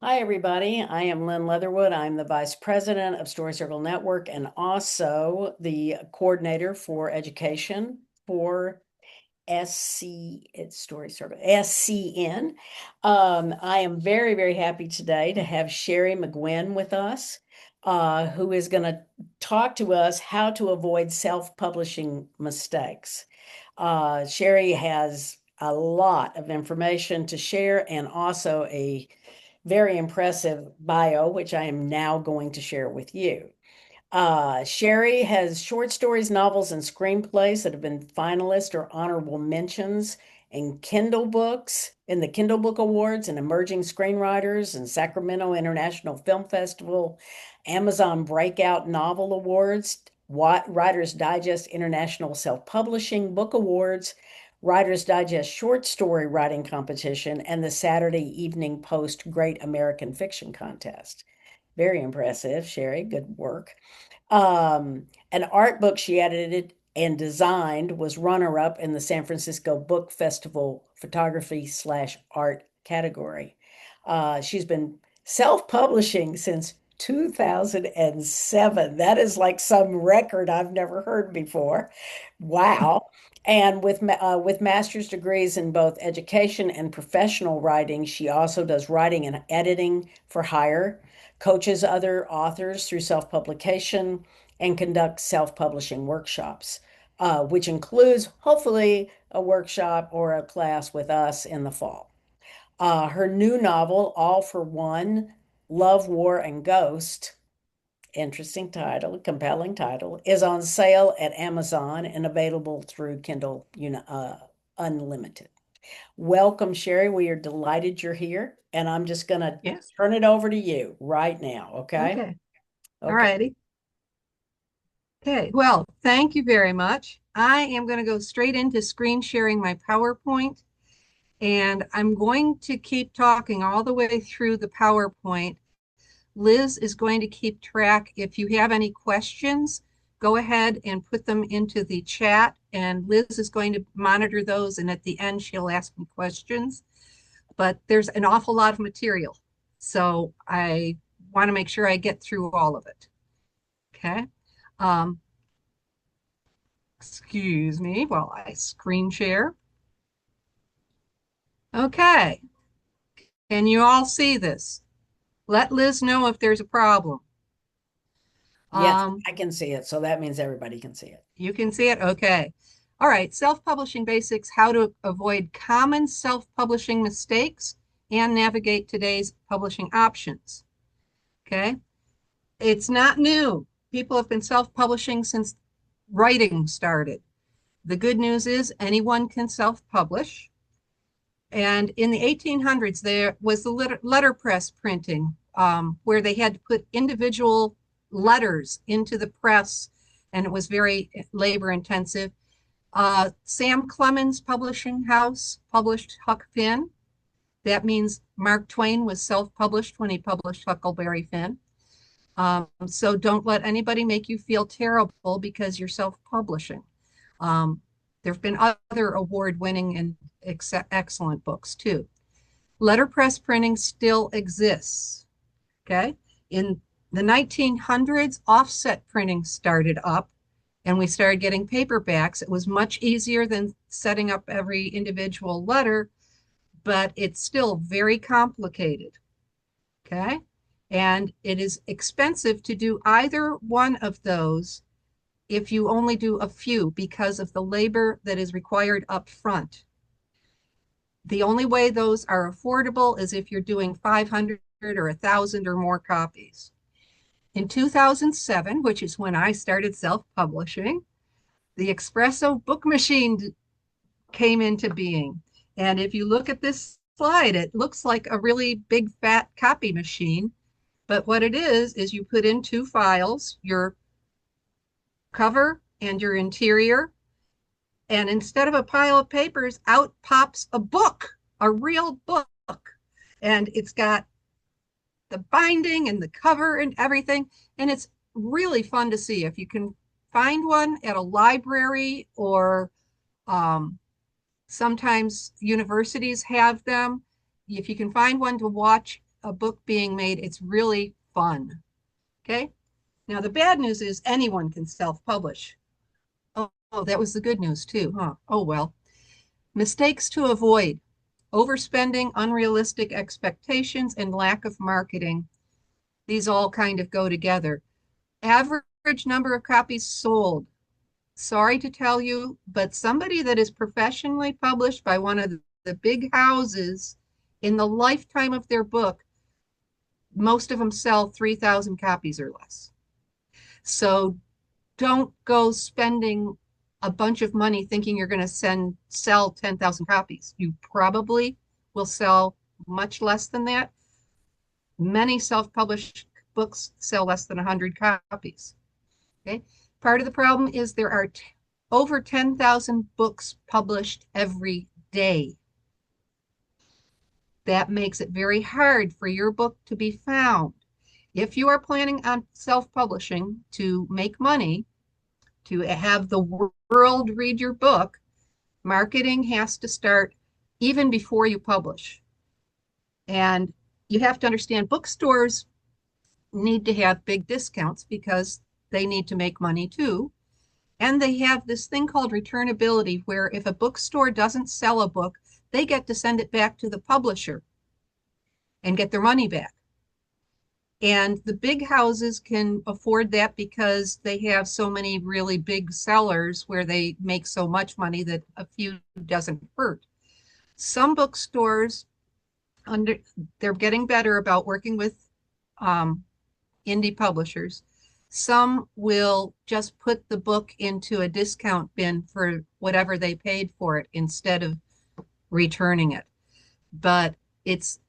Hi, everybody. I am Lynn Leatherwood. I'm the Vice President of Story Circle Network and also the coordinator for education for it's Story Circle, SCN. I am very, very happy today to have Sherry McGuinn with us, who is going to talk to us how to avoid self-publishing mistakes. Sherry has a lot of information to share and also a very impressive bio, which I am now going to share with you. Sherry has short stories, novels, and screenplays that have been finalists or honorable mentions in the Kindle Book Awards and Emerging Screenwriters and Sacramento International Film Festival, Amazon Breakout Novel Awards, Writer's Digest International Self-Publishing Book Awards, Writer's Digest Short Story Writing Competition, and the Saturday Evening Post Great American Fiction Contest. Very impressive, Sherry. Good work. An art book she edited and designed was runner-up in the San Francisco Book Festival photography/art category. She's been self-publishing since 2007. That is like some record I've never heard before. Wow. And with master's degrees in both education and professional writing, she also does writing and editing for hire, coaches other authors through self-publication, and conducts self-publishing workshops, which includes hopefully a workshop or a class with us in the fall. Her new novel, All for One, Love, War, and Ghost, interesting title, compelling title, is on sale at Amazon and available through Kindle Unlimited. Welcome, Sherry. We are delighted you're here, and I'm just going to Yes. turn it over to you right now, okay? Okay. All Okay. righty. Okay. Well, thank you very much. I am going to go straight into screen sharing my PowerPoint, and I'm going to keep talking all the way through the PowerPoint. Liz is going to keep track. If you have any questions, go ahead and put them into the chat, and Liz is going to monitor those, and at the end, she'll ask me questions. But there's an awful lot of material, so I want to make sure I get through all of it. Okay. Um, excuse me while I screen share. Okay. Can you all see this? Let Liz know if there's a problem. Yes, Um, I can see it. So that means everybody can see it. you can see it? Okay. All right. Self-publishing basics, how to avoid common self-publishing mistakes and navigate today's publishing options. Okay. It's not new. People have been self-publishing since writing started. The good news is anyone can self-publish. And in the 1800s, there was the letterpress printing, where they had to put individual letters into the press, and it was very labor intensive. Sam Clemens Publishing House published Huck Finn. That means Mark Twain was self-published when he published Huckleberry Finn. So don't let anybody make you feel terrible because you're self-publishing. There have been other award-winning and excellent books too. Letterpress printing still exists. Okay. In the 1900s, offset printing started up and we started getting paperbacks. It was much easier than setting up every individual letter, but it's still very complicated. Okay. And it is expensive to do either one of those if you only do a few because of the labor that is required up front. The only way those are affordable is if you're doing 500 or 1,000 or more copies. In 2007, which is when I started self-publishing, the espresso book machine came into being. And if you look at this slide, it looks like a really big fat copy machine. But what it is you put in two files, your cover and your interior. And instead of a pile of papers, out pops a book, a real book. And it's got the binding and the cover and everything. And it's really fun to see. If you can find one at a library or sometimes universities have them. If you can find one to watch a book being made, it's really fun. Okay. Now, the bad news is anyone can self-publish. Oh, that was the good news too, huh? Oh, well. Mistakes to avoid: overspending, unrealistic expectations, and lack of marketing. These all kind of go together. Average number of copies sold. Sorry to tell you, but somebody that is professionally published by one of the big houses, in the lifetime of their book, most of them sell 3,000 copies or less. So don't go spending a bunch of money thinking you're going to sell 10,000 copies. You probably will sell much less than that. Many self-published books sell less than 100 copies. Okay. Part of the problem is there are over 10,000 books published every day. That makes it very hard for your book to be found. If you are planning on self-publishing to make money, to have the world read your book, marketing has to start even before you publish. And you have to understand bookstores need to have big discounts because they need to make money too. And they have this thing called returnability, where if a bookstore doesn't sell a book, they get to send it back to the publisher and get their money back. And the big houses can afford that because they have so many really big sellers where they make so much money that a few doesn't hurt. Some bookstores, they're getting better about working with indie publishers. Some will just put the book into a discount bin for whatever they paid for it instead of returning it. But it's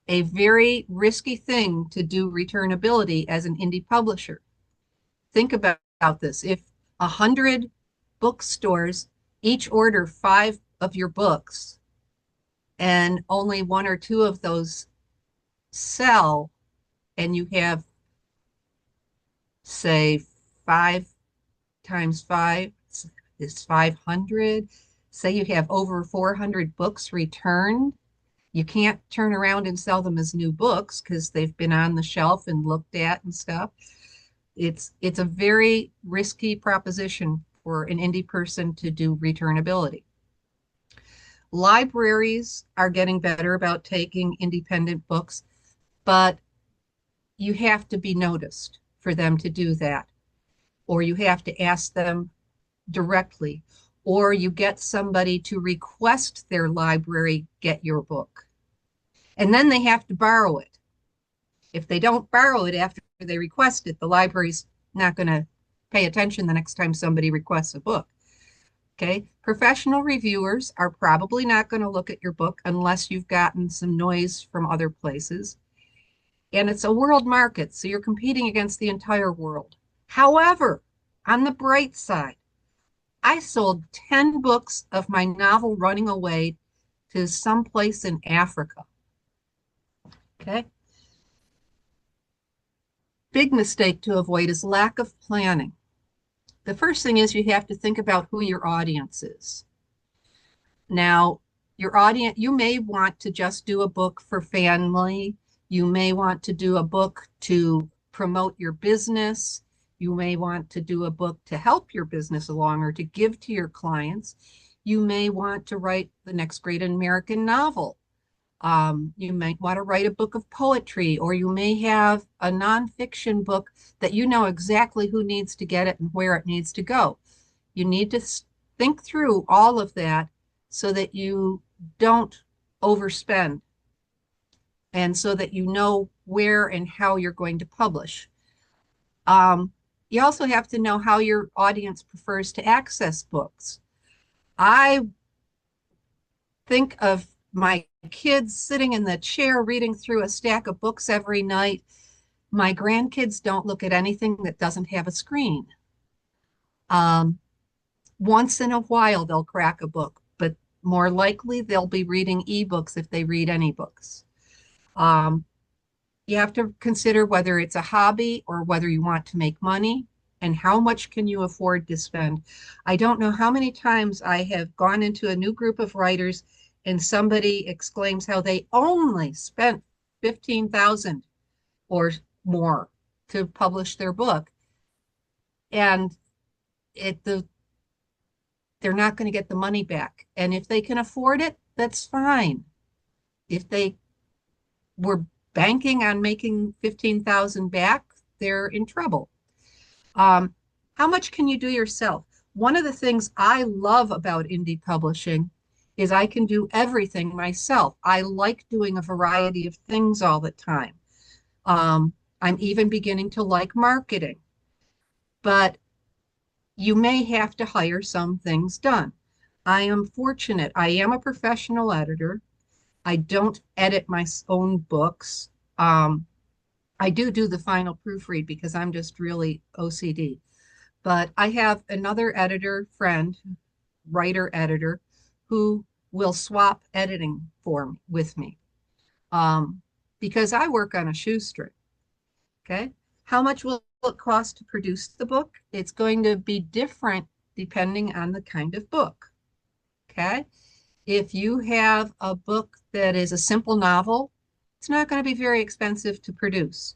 a very risky thing to do returnability as an indie publisher. Think about this. If 100 bookstores each order 5 of your books and only 1 or 2 of those sell, and you have, say, 5 times 5 is 500. Say you have over 400 books returned. You can't turn around and sell them as new books because they've been on the shelf and looked at and stuff. It's a very risky proposition for an indie person to do returnability. Libraries are getting better about taking independent books, but you have to be noticed for them to do that, or you have to ask them directly, or you get somebody to request their library get your book. And then they have to borrow it. If they don't borrow it after they request it, the library's not going to pay attention the next time somebody requests a book. Okay. Professional reviewers are probably not going to look at your book unless you've gotten some noise from other places. And it's a world market, so you're competing against the entire world. However, on the bright side, I sold 10 books of my novel Running Away to someplace in Africa. Okay. Big mistake to avoid is lack of planning. The first thing is you have to think about who your audience is. Now, your audience, you may want to just do a book for family. You may want to do a book to promote your business. You may want to do a book to help your business along or to give to your clients. You may want to write the next great American novel. You might want to write a book of poetry, or you may have a nonfiction book that you know exactly who needs to get it and where it needs to go. You need to think through all of that so that you don't overspend and so that you know where and how you're going to publish. You also have to know how your audience prefers to access books. I think of my kids sitting in the chair reading through a stack of books every night. My grandkids don't look at anything that doesn't have a screen. Once in a while, they'll crack a book, but more likely they'll be reading ebooks if they read any books. You have to consider whether it's a hobby or whether you want to make money and how much can you afford to spend. I don't know how many times I have gone into a new group of writers and somebody exclaims how they only spent 15,000 or more to publish their book. And they're not going to get the money back. And if they can afford it, that's fine. If they were banking on making 15,000 back, they're in trouble. How much can you do yourself? One of the things I love about indie publishing is I can do everything myself. I like doing a variety of things all the time. I'm even beginning to like marketing, but you may have to hire some things done. I am fortunate. I am a professional editor. I don't edit my own books. I do the final proofread because I'm just really OCD. But I have another editor friend, writer editor, who will swap editing with me because I work on a shoestring. Okay. How much will it cost to produce the book? It's going to be different depending on the kind of book. Okay. If you have a book that is a simple novel, it's not going to be very expensive to produce.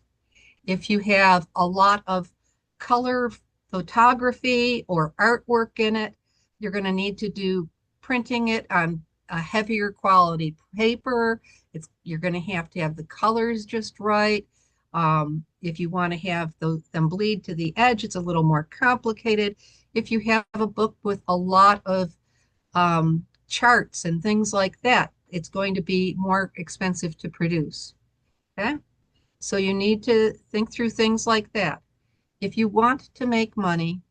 If you have a lot of color photography or artwork in it, you're going to need to do printing it on a heavier quality paper. You're going to have the colors just right. If you want to have them bleed to the edge, it's a little more complicated. If you have a book with a lot of charts and things like that, it's going to be more expensive to produce. Okay? So you need to think through things like that. If you want to make money,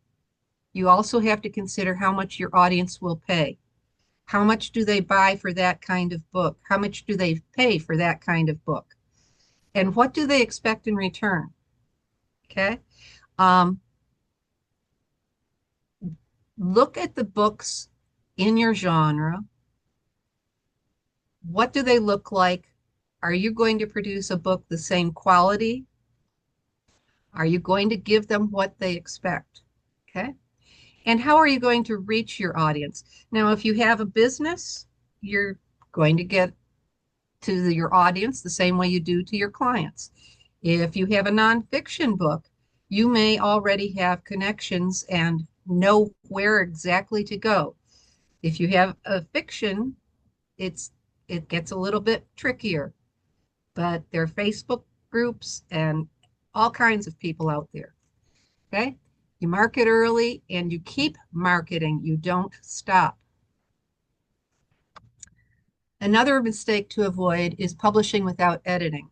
you also have to consider how much your audience will pay. How much do they buy for that kind of book? How much do they pay for that kind of book? And what do they expect in return? Okay. Look at the books in your genre. What do they look like? Are you going to produce a book the same quality? Are you going to give them what they expect? Okay. And how are you going to reach your audience? Now, if you have a business, you're going to get to your audience the same way you do to your clients. If you have a nonfiction book, you may already have connections and know where exactly to go. If you have a fiction, it gets a little bit trickier, but there are Facebook groups and all kinds of people out there. Okay. You market early and you keep marketing. You don't stop. Another mistake to avoid is publishing without editing.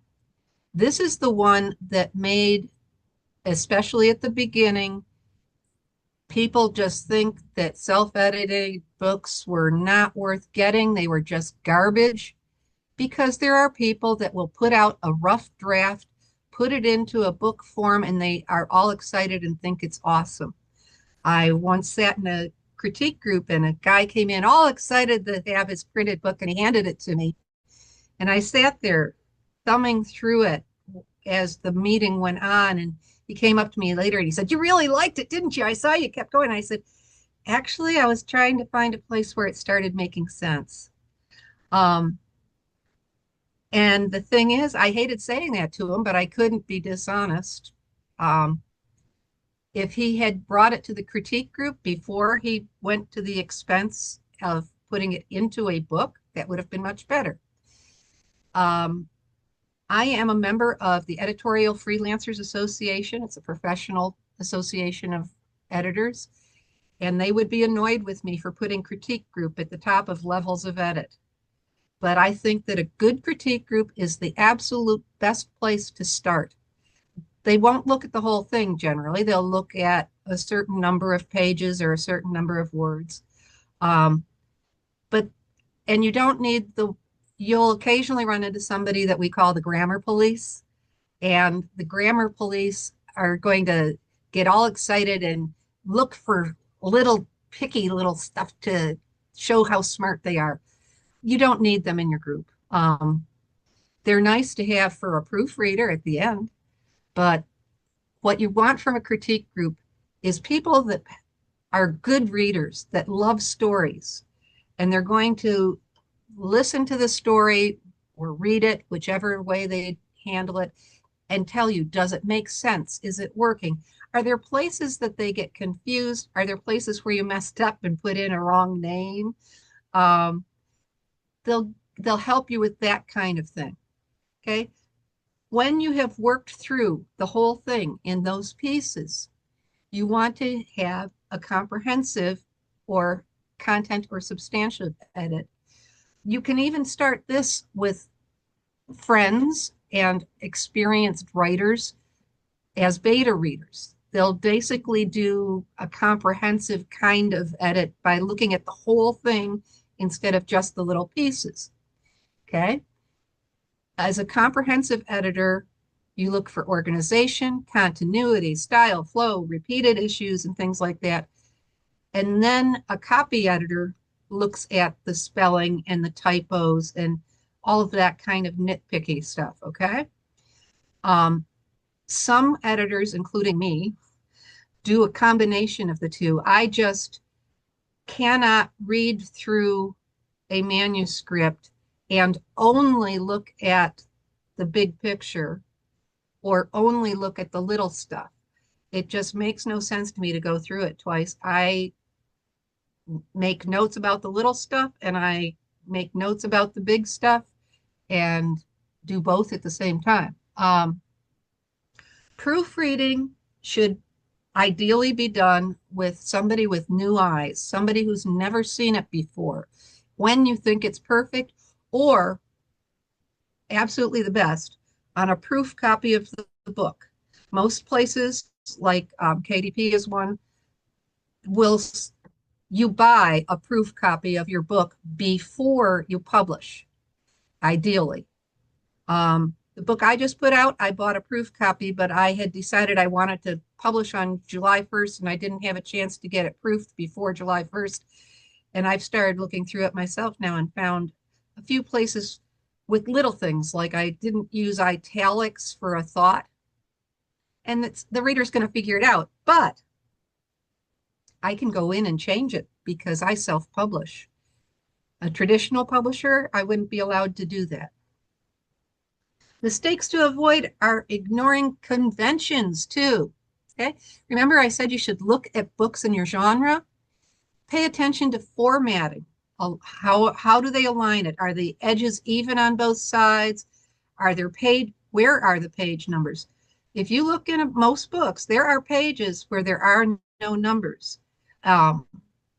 This is the one that made, especially at the beginning, people just think that self-edited books were not worth getting. They were just garbage because there are people that will put out a rough draft, put it into a book form, and they are all excited and think it's awesome. I once sat in a critique group and a guy came in all excited to have his printed book and he handed it to me. And I sat there thumbing through it as the meeting went on. And he came up to me later and he said, "You really liked it, didn't you? I saw you kept going." I said, "Actually, I was trying to find a place where it started making sense." And the thing is, I hated saying that to him, but I couldn't be dishonest. If he had brought it to the critique group before he went to the expense of putting it into a book, that would have been much better. I am a member of the Editorial Freelancers Association. It's a professional association of editors, and they would be annoyed with me for putting critique group at the top of levels of edit. But I think that a good critique group is the absolute best place to start. They won't look at the whole thing generally. They'll look at a certain number of pages or a certain number of words. And you don't need you'll occasionally run into somebody that we call the grammar police. And the grammar police are going to get all excited and look for picky little stuff to show how smart they are. You don't need them in your group. They're nice to have for a proofreader at the end. But what you want from a critique group is people that are good readers, that love stories, and they're going to listen to the story or read it, whichever way they handle it, and tell you, does it make sense? Is it working? Are there places that they get confused? Are there places where you messed up and put in a wrong name? Um, they'll help you with that kind of thing. Okay. When you have worked through the whole thing in those pieces, you want to have a comprehensive or content or substantive edit. You can even start this with friends and experienced writers as beta readers. They'll basically do a comprehensive kind of edit by looking at the whole thing instead of just the little pieces. Okay. As a comprehensive editor, you look for organization, continuity, style, flow, repeated issues, and things like that. And then a copy editor looks at the spelling and the typos and all of that kind of nitpicky stuff, okay? Some editors, including me, do a combination of the two. I just cannot read through a manuscript and only look at the big picture or only look at the little stuff. It just makes no sense to me to go through it twice. I make notes about the little stuff and I make notes about the big stuff and do both at the same time. Proofreading should ideally be done with somebody with new eyes, somebody who's never seen it before. When you think it's perfect, or absolutely the best, on a proof copy of the book. Most places, like KDP is one, will you buy a proof copy of your book before you publish, ideally. The book I just put out, I bought a proof copy, but I had decided I wanted to publish on July 1st and I didn't have a chance to get it proofed before July 1st. And I've started looking through it myself now and found a few places with little things, like I didn't use italics for a thought. And the reader's going to figure it out, but I can go in and change it because I self-publish. A traditional publisher, I wouldn't be allowed to do that. Mistakes to avoid are ignoring conventions too. Okay. Remember I said you should look at books in your genre? Pay attention to formatting. How do they align it? Are the edges even on both sides? Where are the page numbers? If you look in most books, there are pages where there are no numbers.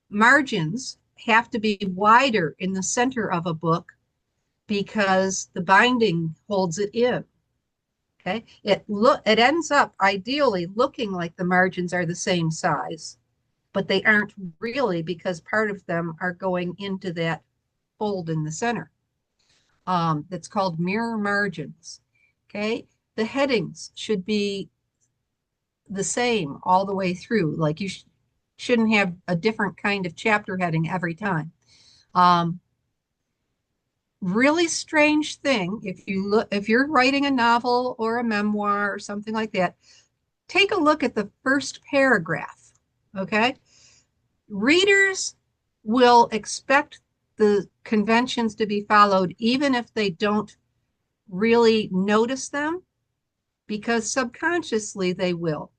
Margins have to be wider in the center of a book because the binding holds it in. Okay, it ends up ideally looking like the margins are the same size, but they aren't really because part of them are going into that fold in the center. That's called mirror margins. Okay, the headings should be the same all the way through. Like you shouldn't have a different kind of chapter heading every time. Really strange thing, if you're writing a novel or a memoir or something like that, take a look at the first paragraph. Okay, readers will expect the conventions to be followed even if they don't really notice them, because subconsciously they will.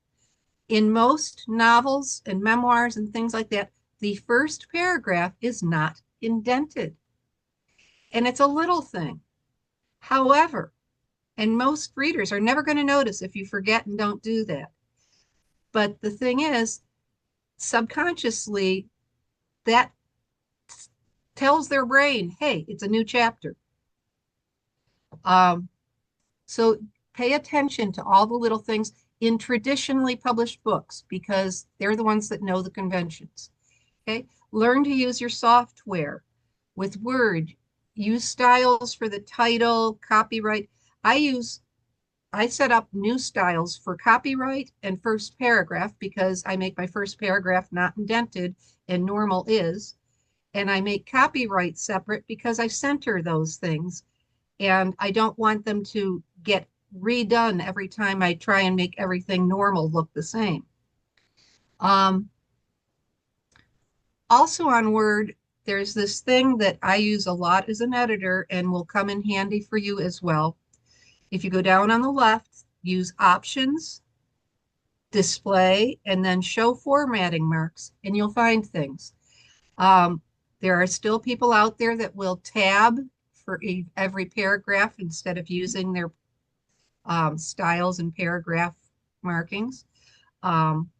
In most novels and memoirs and things like that, the first paragraph is not indented. And it's a little thing. However, and most readers are never going to notice if you forget and don't do that. But the thing is, subconsciously, that tells their brain, hey, it's a new chapter. So pay attention to all the little things in traditionally published books because they're the ones that know the conventions. Okay, learn to use your software. With Word, use styles for the title, copyright. I set up new styles for copyright and first paragraph because I make my first paragraph not indented and normal is. And I make copyright separate because I center those things. And I don't want them to get redone every time I try and make everything normal look the same. Also on Word, there's this thing that I use a lot as an editor and will come in handy for you as well. If you go down on the left, use options, display, and then show formatting marks, and you'll find things. Um, there are still people out there that will tab for every paragraph instead of using their styles and paragraph markings. Um,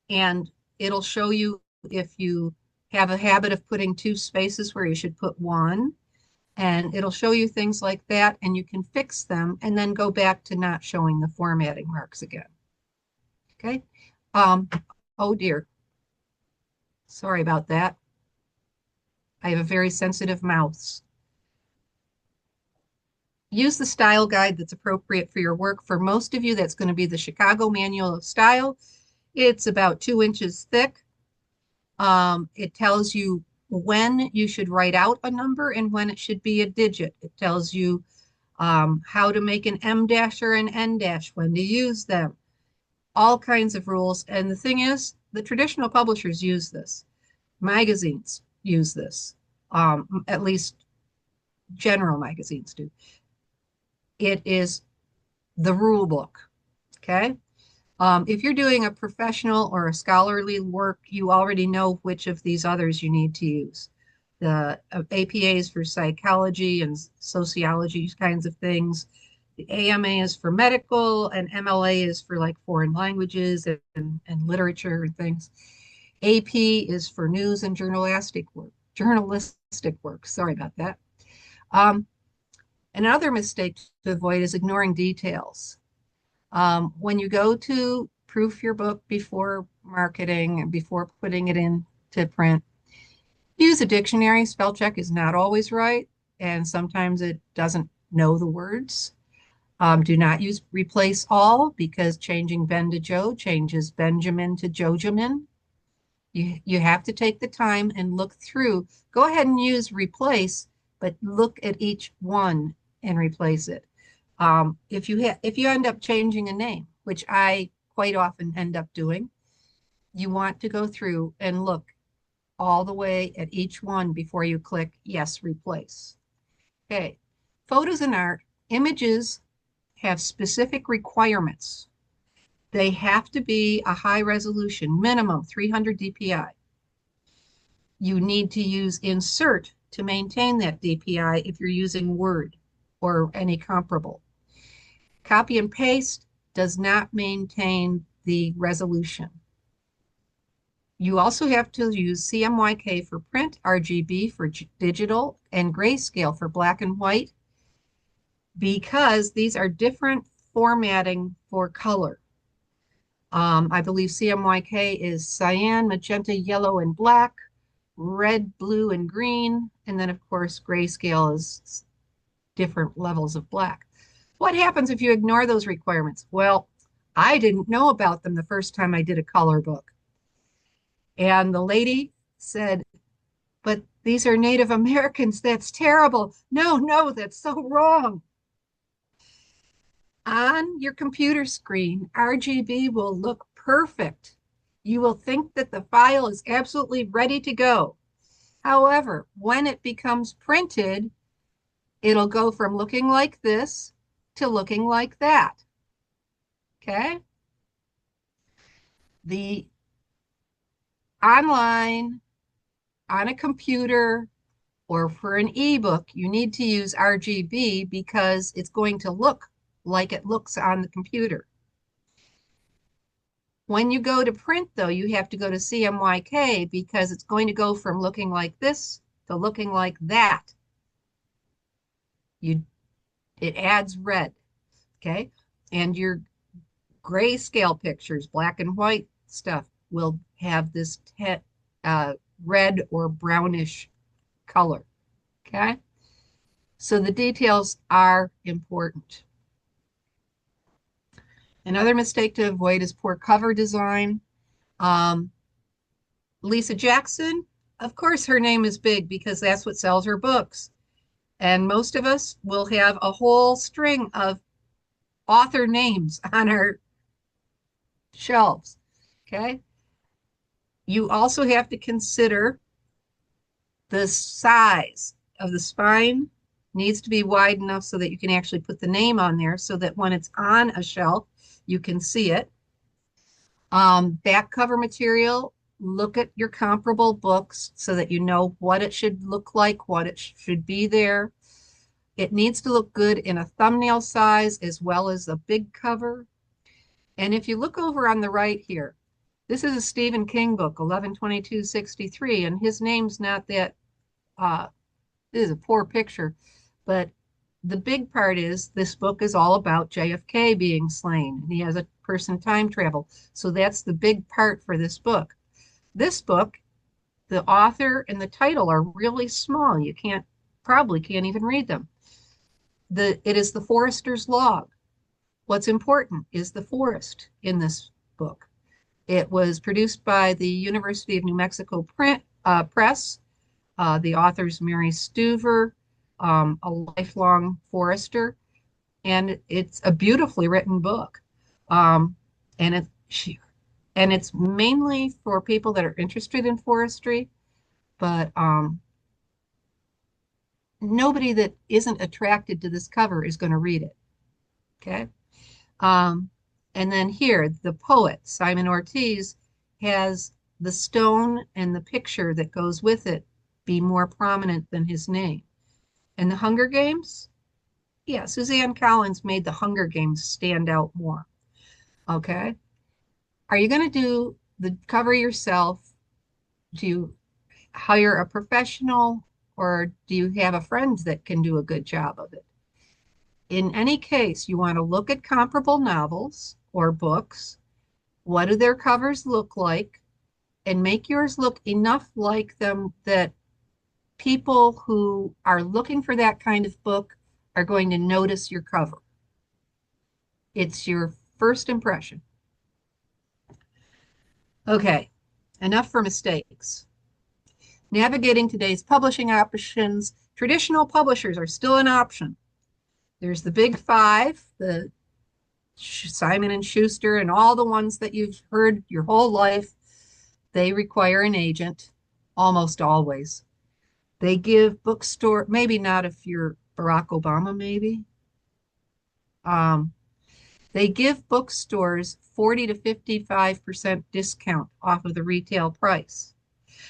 and it'll show you if you have a habit of putting two spaces where you should put one, and it'll show you things like that, and you can fix them and then go back to not showing the formatting marks again. Okay. Um, oh dear. Sorry about that. I have a very sensitive mouse. Use the style guide that's appropriate for your work. For most of you, that's going to be the Chicago Manual of Style. It's about 2 inches thick. It tells you when you should write out a number and when it should be a digit. It tells you how to make an M dash or an N dash, when to use them, all kinds of rules. And the thing is, the traditional publishers use this. Magazines use this, at least general magazines do. It is the rule book, okay? If you're doing a professional or a scholarly work, you already know which of these others you need to use. The APA is for psychology and sociology kinds of things. The AMA is for medical, and MLA is for like foreign languages and literature and things. AP is for news and journalistic work. Sorry about that. Another mistake to avoid is ignoring details. When you go to proof your book before marketing and before putting it into print, use a dictionary. Spell check is not always right, and sometimes it doesn't know the words. Do not use replace all, because changing Ben to Joe changes Benjamin to Jojamin. You have to take the time and look through. Go ahead and use replace, but look at each one and replace it. If you end up changing a name, which I quite often end up doing, you want to go through and look all the way at each one before you click yes, replace. Okay, photos and art, images have specific requirements. They have to be a high resolution, minimum 300 DPI. You need to use insert to maintain that DPI if you're using Word or any comparable. Copy and paste does not maintain the resolution. You also have to use CMYK for print, RGB for digital, and grayscale for black and white, because these are different formatting for color. I believe CMYK is cyan, magenta, yellow, and black, red, blue, and green, and then of course grayscale is different levels of black. What happens if you ignore those requirements? Well, I didn't know about them the first time I did a color book. And the lady said, but these are Native Americans. That's terrible. No, that's so wrong. On your computer screen, RGB will look perfect. You will think that the file is absolutely ready to go. However, when it becomes printed, it'll go from looking like this to looking like that. Okay? The online, on a computer, or for an ebook, you need to use RGB because it's going to look like it looks on the computer. When you go to print, though, you have to go to CMYK because it's going to go from looking like this to looking like that. It adds red, okay? And your grayscale pictures, black and white stuff, will have this red or brownish color, okay? So the details are important. Another mistake to avoid is poor cover design. Lisa Jackson, of course, her name is big because that's what sells her books. And most of us will have a whole string of author names on our shelves, okay? You also have to consider The size of the spine needs to be wide enough so that you can actually put the name on there so that when it's on a shelf, you can see it. Back cover material, look at your comparable books so that you know what it should look like, what it should be there. It needs to look good in a thumbnail size as well as a big cover. And if you look over on the right here, this is a Stephen King book, 11/22/63, and his name's not that, this is a poor picture, but the big part is this book is all about JFK being slain, and he has a person time travel. So that's the big part for this book. This book, the author and the title are really small. You probably can't even read them. It is the Forester's Log. What's important is the forest in this book. It was produced by the University of New Mexico Press. The author's Mary Stuver, a lifelong forester, and it's a beautifully written book. Um, and it's mainly for people that are interested in forestry, but nobody that isn't attracted to this cover is going to read it. Okay. Um, and then here, the poet, Simon Ortiz, has the stone and the picture that goes with it be more prominent than his name. And the Hunger Games, yeah, Suzanne Collins made the Hunger Games stand out more. Okay. Are you going to do the cover yourself? Do you hire a professional or do you have a friend that can do a good job of it? In any case, you want to look at comparable novels or books. What do their covers look like? And make yours look enough like them that people who are looking for that kind of book are going to notice your cover. It's your first impression. Okay, enough for mistakes. Navigating today's publishing options, traditional publishers are still an option. There's the big five, the Simon and Schuster, and all the ones that you've heard your whole life. They require an agent almost always. They give bookstore, maybe not if you're Barack Obama, maybe. Um, they give bookstores 40 to 55% discount off of the retail price.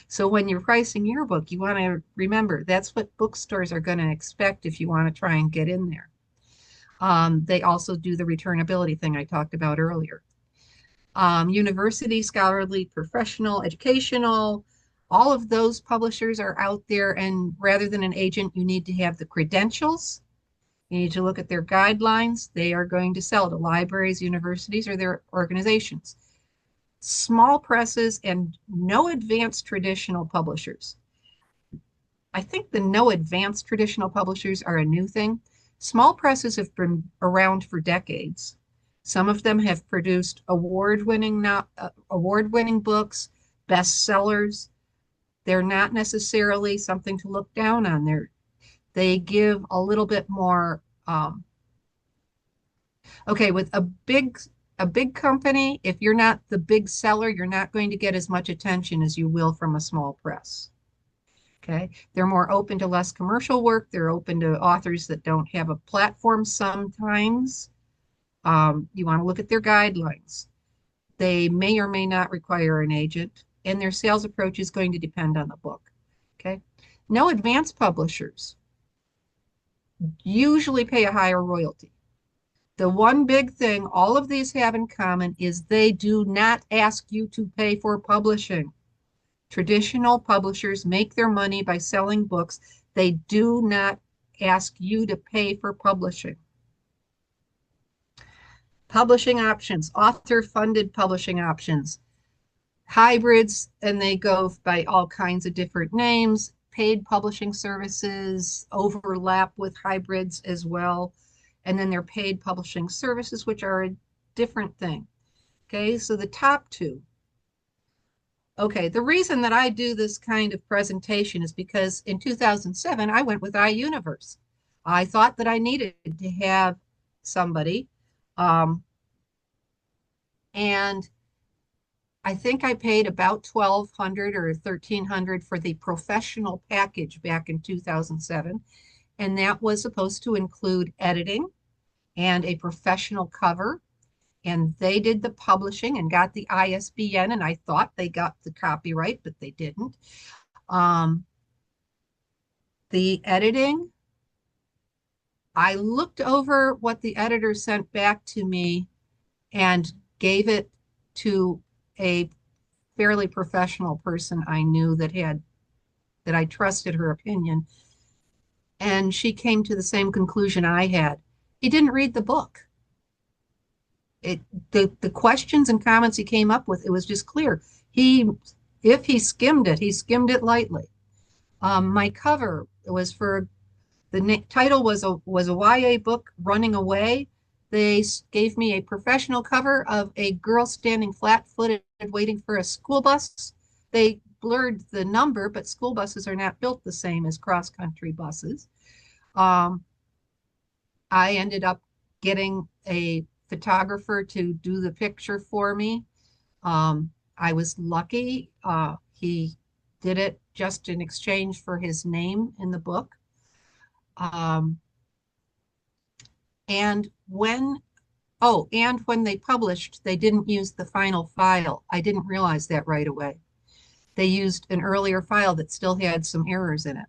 So when you're pricing your book, you want to remember that's what bookstores are going to expect if you want to try and get in there. They also do the returnability thing I talked about earlier. University, scholarly, professional, educational, all of those publishers are out there. And rather than an agent, you need to have the credentials. You need to look at their guidelines. They are going to sell to libraries, universities, or their organizations. Small presses and no advanced traditional publishers. I think the no advanced traditional publishers are a new thing. Small presses have been around for decades. Some of them have produced award-winning books, bestsellers. They're not necessarily something to look down on. They give a little bit more. Okay, with a big company, if you're not the big seller, you're not going to get as much attention as you will from a small press. Okay, they're more open to less commercial work. They're open to authors that don't have a platform sometimes. You want to look at their guidelines. They may or may not require an agent, and their sales approach is going to depend on the book. Okay, no advanced publishers usually pay a higher royalty. The one big thing all of these have in common is they do not ask you to pay for publishing. Traditional publishers make their money by selling books. They do not ask you to pay for publishing. Publishing options, author-funded publishing options, hybrids, and they go by all kinds of different names. Paid publishing services overlap with hybrids as well. And then there are paid publishing services, which are a different thing. Okay, so the top two. Okay, the reason that I do this kind of presentation is because in 2007, I went with iUniverse. I thought that I needed to have somebody, and I think I paid about 1,200 or 1,300 for the professional package back in 2007. And that was supposed to include editing and a professional cover. And they did the publishing and got the ISBN. And I thought they got the copyright, but they didn't. Um, the editing, I looked over what the editor sent back to me and gave it to a fairly professional person I knew that I trusted her opinion. And she came to the same conclusion I had. He didn't read the book. It the questions and comments he came up with, it was just clear. He if he skimmed it lightly. My cover was for the title was a YA book, Running Away. They gave me a professional cover of a girl standing flat-footed waiting for a school bus. They blurred the number, but school buses are not built the same as cross-country buses. Um, I ended up getting a photographer to do the picture for me. I was lucky. He did it just in exchange for his name in the book. Um, and when they published, they didn't use the final file. I didn't realize that right away. They used an earlier file that still had some errors in it.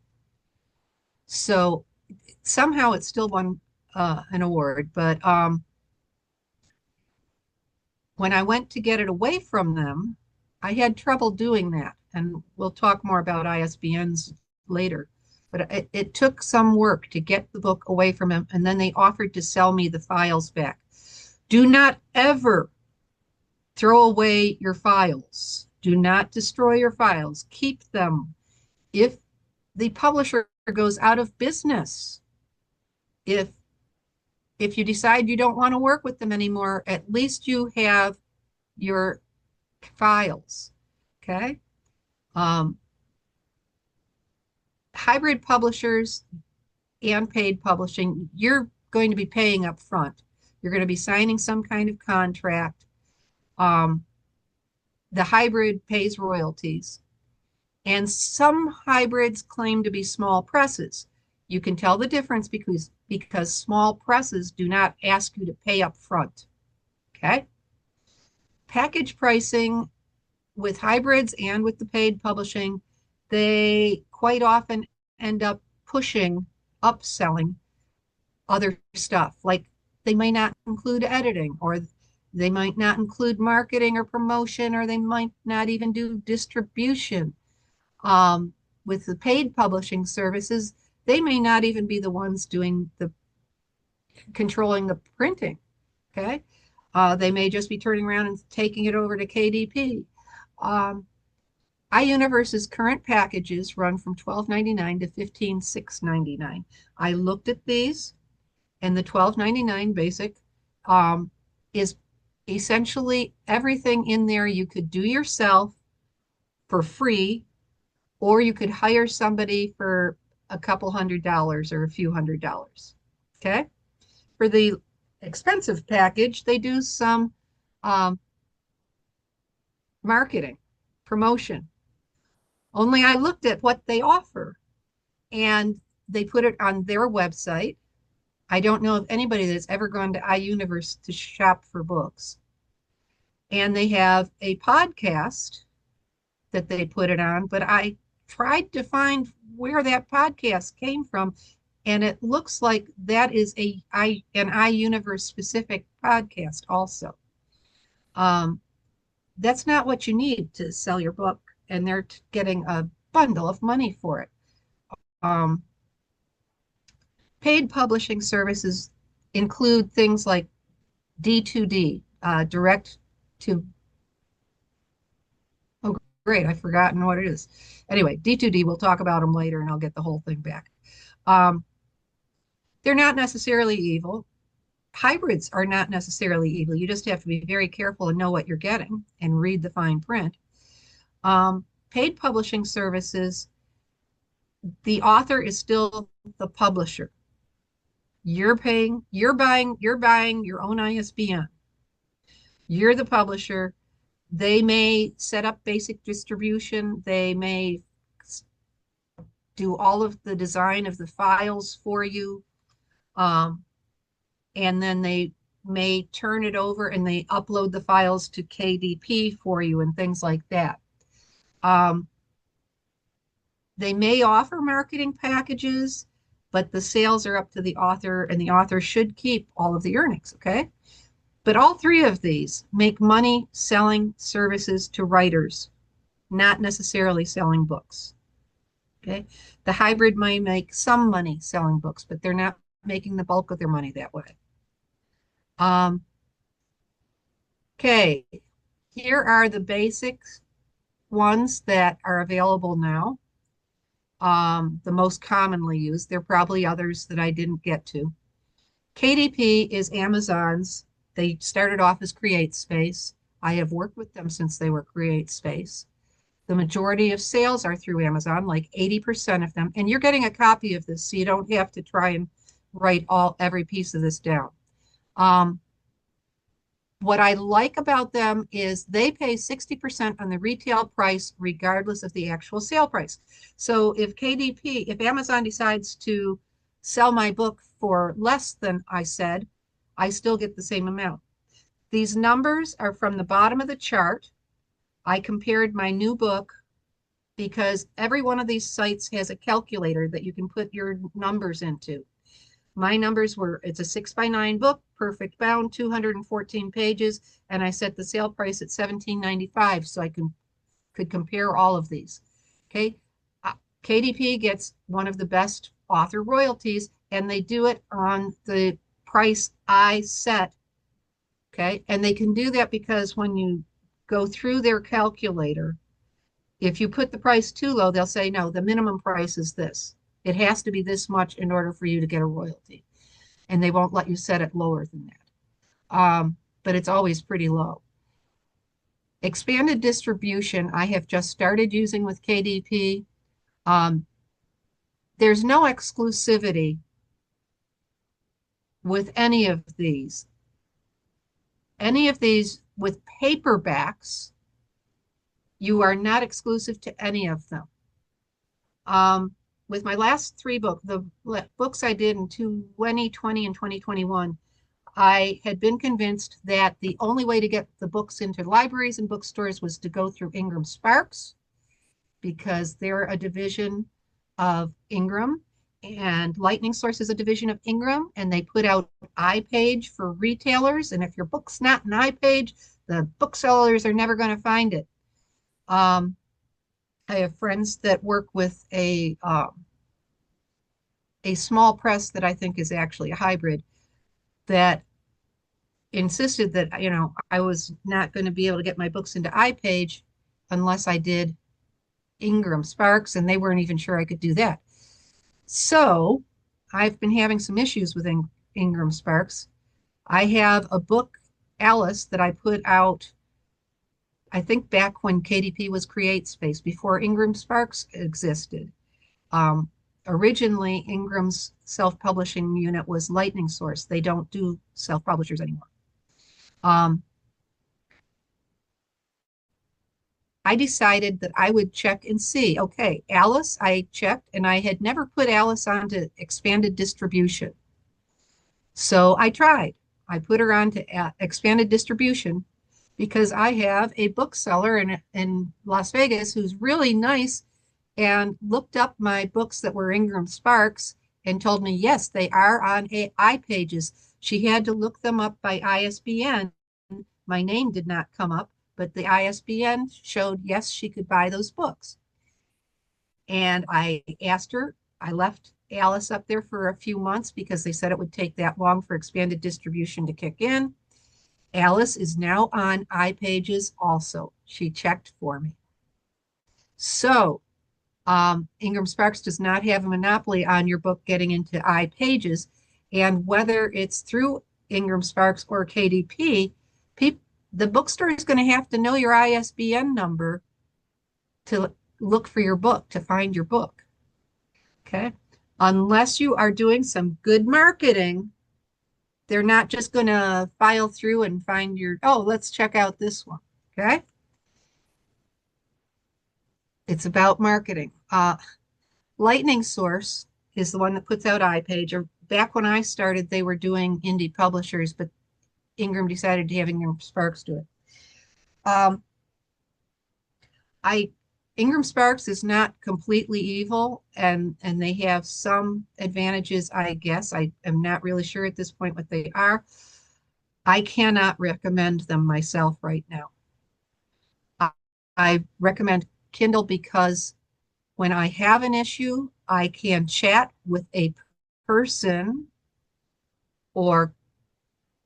So somehow it still won an award, but when I went to get it away from them, I had trouble doing that. And we'll talk more about ISBNs later. But it took some work to get the book away from them. And then they offered to sell me the files back. Do not ever throw away your files. Do not destroy your files. Keep them. If the publisher goes out of business, if you decide you don't want to work with them anymore, at least you have your files. Okay. Hybrid publishers and paid publishing, you're going to be paying up front. You're going to be signing some kind of contract. The hybrid pays royalties. And some hybrids claim to be small presses. You can tell the difference because small presses do not ask you to pay up front. Okay? Package pricing with hybrids and with the paid publishing, they quite often end up upselling other stuff. Like they may not include editing, or they might not include marketing or promotion, or they might not even do distribution. With the paid publishing services, they may not even be the ones controlling the printing. Okay. They may just be turning around and taking it over to KDP. iUniverse's current packages run from $12.99 to $15,699. I looked at these, and the $12.99 basic is essentially everything in there you could do yourself for free, or you could hire somebody for a couple $100 or a few $100. Okay. For the expensive package, they do some marketing, promotion. Only I looked at what they offer, and they put it on their website. I don't know of anybody that's ever gone to iUniverse to shop for books. And they have a podcast that they put it on, but I tried to find where that podcast came from, and it looks like that is an iUniverse specific podcast also. That's not what you need to sell your book, and they're getting a bundle of money for it. Paid publishing services include things like D2D, direct to, oh, great, I've forgotten what it is. Anyway, D2D, we'll talk about them later and I'll get the whole thing back. They're not necessarily evil. Hybrids are not necessarily evil. You just have to be very careful and know what you're getting and read the fine print. Paid publishing services, the author is still the publisher. You're buying your own ISBN. You're the publisher. They may set up basic distribution. They may do all of the design of the files for you. Um, and then they may turn it over and they upload the files to KDP for you and things like that. Um, they may offer marketing packages, but the sales are up to the author, and the author should keep all of the earnings, okay? But all three of these make money selling services to writers, not necessarily selling books. Okay. The hybrid may make some money selling books, but they're not making the bulk of their money that way. Um, okay. Here are the basic ones that are available now. The most commonly used. There are probably others that I didn't get to. KDP is Amazon's. They started off as CreateSpace. I have worked with them since they were CreateSpace. The majority of sales are through Amazon, like 80% of them. And you're getting a copy of this, so you don't have to try and write every piece of this down. What I like about them is they pay 60% on the retail price, regardless of the actual sale price. So if Amazon decides to sell my book for less than I said, I still get the same amount. These numbers are from the bottom of the chart. I compared my new book because every one of these sites has a calculator that you can put your numbers into. My numbers were, it's a 6x9 book, perfect bound, 214 pages, and I set the sale price at $17.95 so I could compare all of these. Okay. KDP gets one of the best author royalties, and they do it on the price I set. Okay. And they can do that because when you go through their calculator, if you put the price too low, they'll say, no, the minimum price is this. It has to be this much in order for you to get a royalty. And they won't let you set it lower than that. But it's always pretty low. Expanded distribution, I have just started using with KDP. There's no exclusivity with any of these. Any of these with paperbacks, you are not exclusive to any of them. With my last three books, the books I did in 2020 and 2021, I had been convinced that the only way to get the books into libraries and bookstores was to go through Ingram Sparks, because they're a division of Ingram, and Lightning Source is a division of Ingram, and they put out iPage for retailers. And if your book's not an iPage, the booksellers are never going to find it. I have friends that work with a small press that I think is actually a hybrid that insisted that, I was not going to be able to get my books into iPage unless I did Ingram Sparks, and they weren't even sure I could do that. So I've been having some issues with Ingram Sparks. I have a book, Alice, that I put out, I think back when KDP was CreateSpace, before Ingram Sparks existed. Originally, Ingram's self-publishing unit was Lightning Source. They don't do self-publishers anymore. I decided that I would check and see. Okay, Alice, I checked, and I had never put Alice onto expanded distribution. So I tried. I put her onto expanded distribution because I have a bookseller in Las Vegas who's really nice and looked up my books that were Ingram Sparks and told me, yes, they are on iPages. She had to look them up by ISBN. My name did not come up, but the ISBN showed, yes, she could buy those books. And I asked her, I left Alice up there for a few months because they said it would take that long for expanded distribution to kick in. Alice is now on iPages also. She checked for me. So Ingram Sparks does not have a monopoly on your book getting into iPages. And whether it's through Ingram Sparks or KDP, the bookstore is going to have to know your ISBN number to look for your book, to find your book. Okay. Unless you are doing some good marketing, they're not just going to file through and find oh, let's check out this one. Okay. It's about marketing. Lightning Source is the one that puts out iPage. Or back when I started, they were doing indie publishers, but Ingram decided to have Ingram Sparks do it. Um, I Ingram Sparks is not completely evil, and they have some advantages, I guess. I am not really sure at this point what they are. I cannot recommend them myself right now. I, I recommend Kindle because when I have an issue, I can chat with a person or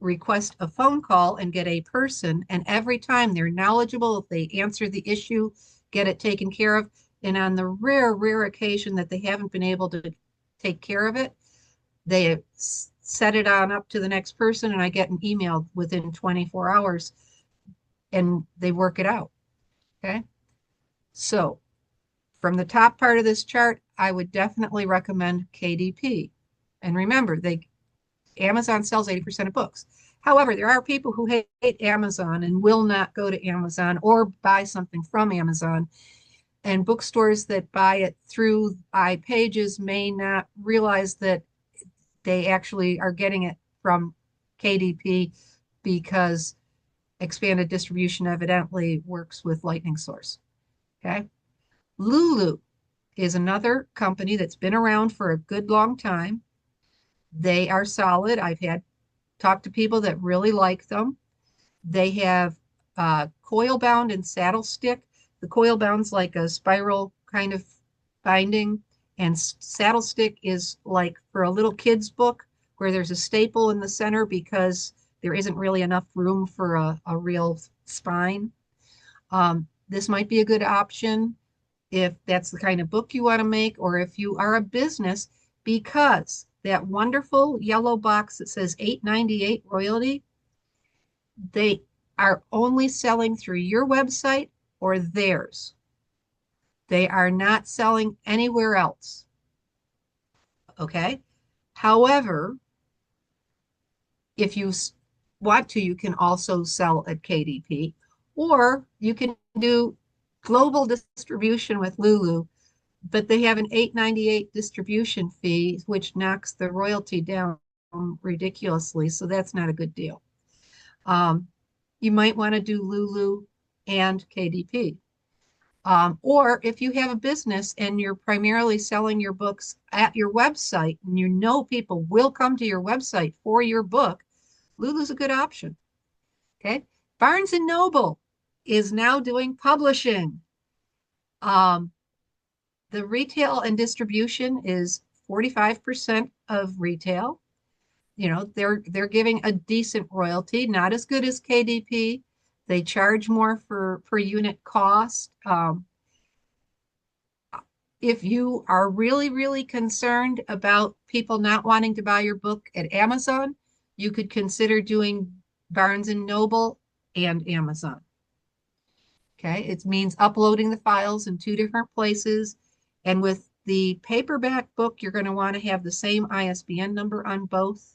request a phone call and get a person. And every time they're knowledgeable, if they answer the issue, get it taken care of. And on the rare, rare occasion that they haven't been able to take care of it, they set it on up to the next person and I get an email within 24 hours and they work it out. Okay. So from the top part of this chart, I would definitely recommend KDP. And remember, Amazon sells 80% of books. However, there are people who hate Amazon and will not go to Amazon or buy something from Amazon. And bookstores that buy it through iPages may not realize that they actually are getting it from KDP because expanded distribution evidently works with Lightning Source. Okay. Lulu is another company that's been around for a good long time. They are solid. I've had talked to people that really like them. They have coil bound and saddle stick. The coil bound's like a spiral kind of binding, and saddle stick is like for a little kid's book where there's a staple in the center because there isn't really enough room for a real spine. This might be a good option if that's the kind of book you want to make, or if you are a business, because that wonderful yellow box that says $8.98 royalty, they are only selling through your website or theirs. They are not selling anywhere else. Okay. However, if you want to, you can also sell at KDP, or you can do global distribution with Lulu, but they have an $8.98 distribution fee, which knocks the royalty down ridiculously. So that's not a good deal. You might want to do Lulu and KDP. Or if you have a business and you're primarily selling your books at your website and you know people will come to your website for your book, Lulu's a good option. Okay. Barnes and Noble is now doing publishing. The retail and distribution is 45% of retail. You know, they're giving a decent royalty, not as good as KDP. They charge more for per unit cost. If you are really, really concerned about people not wanting to buy your book at Amazon, you could consider doing Barnes and Noble and Amazon. Okay, it means uploading the files in two different places. And with the paperback book, you're going to want to have the same ISBN number on both.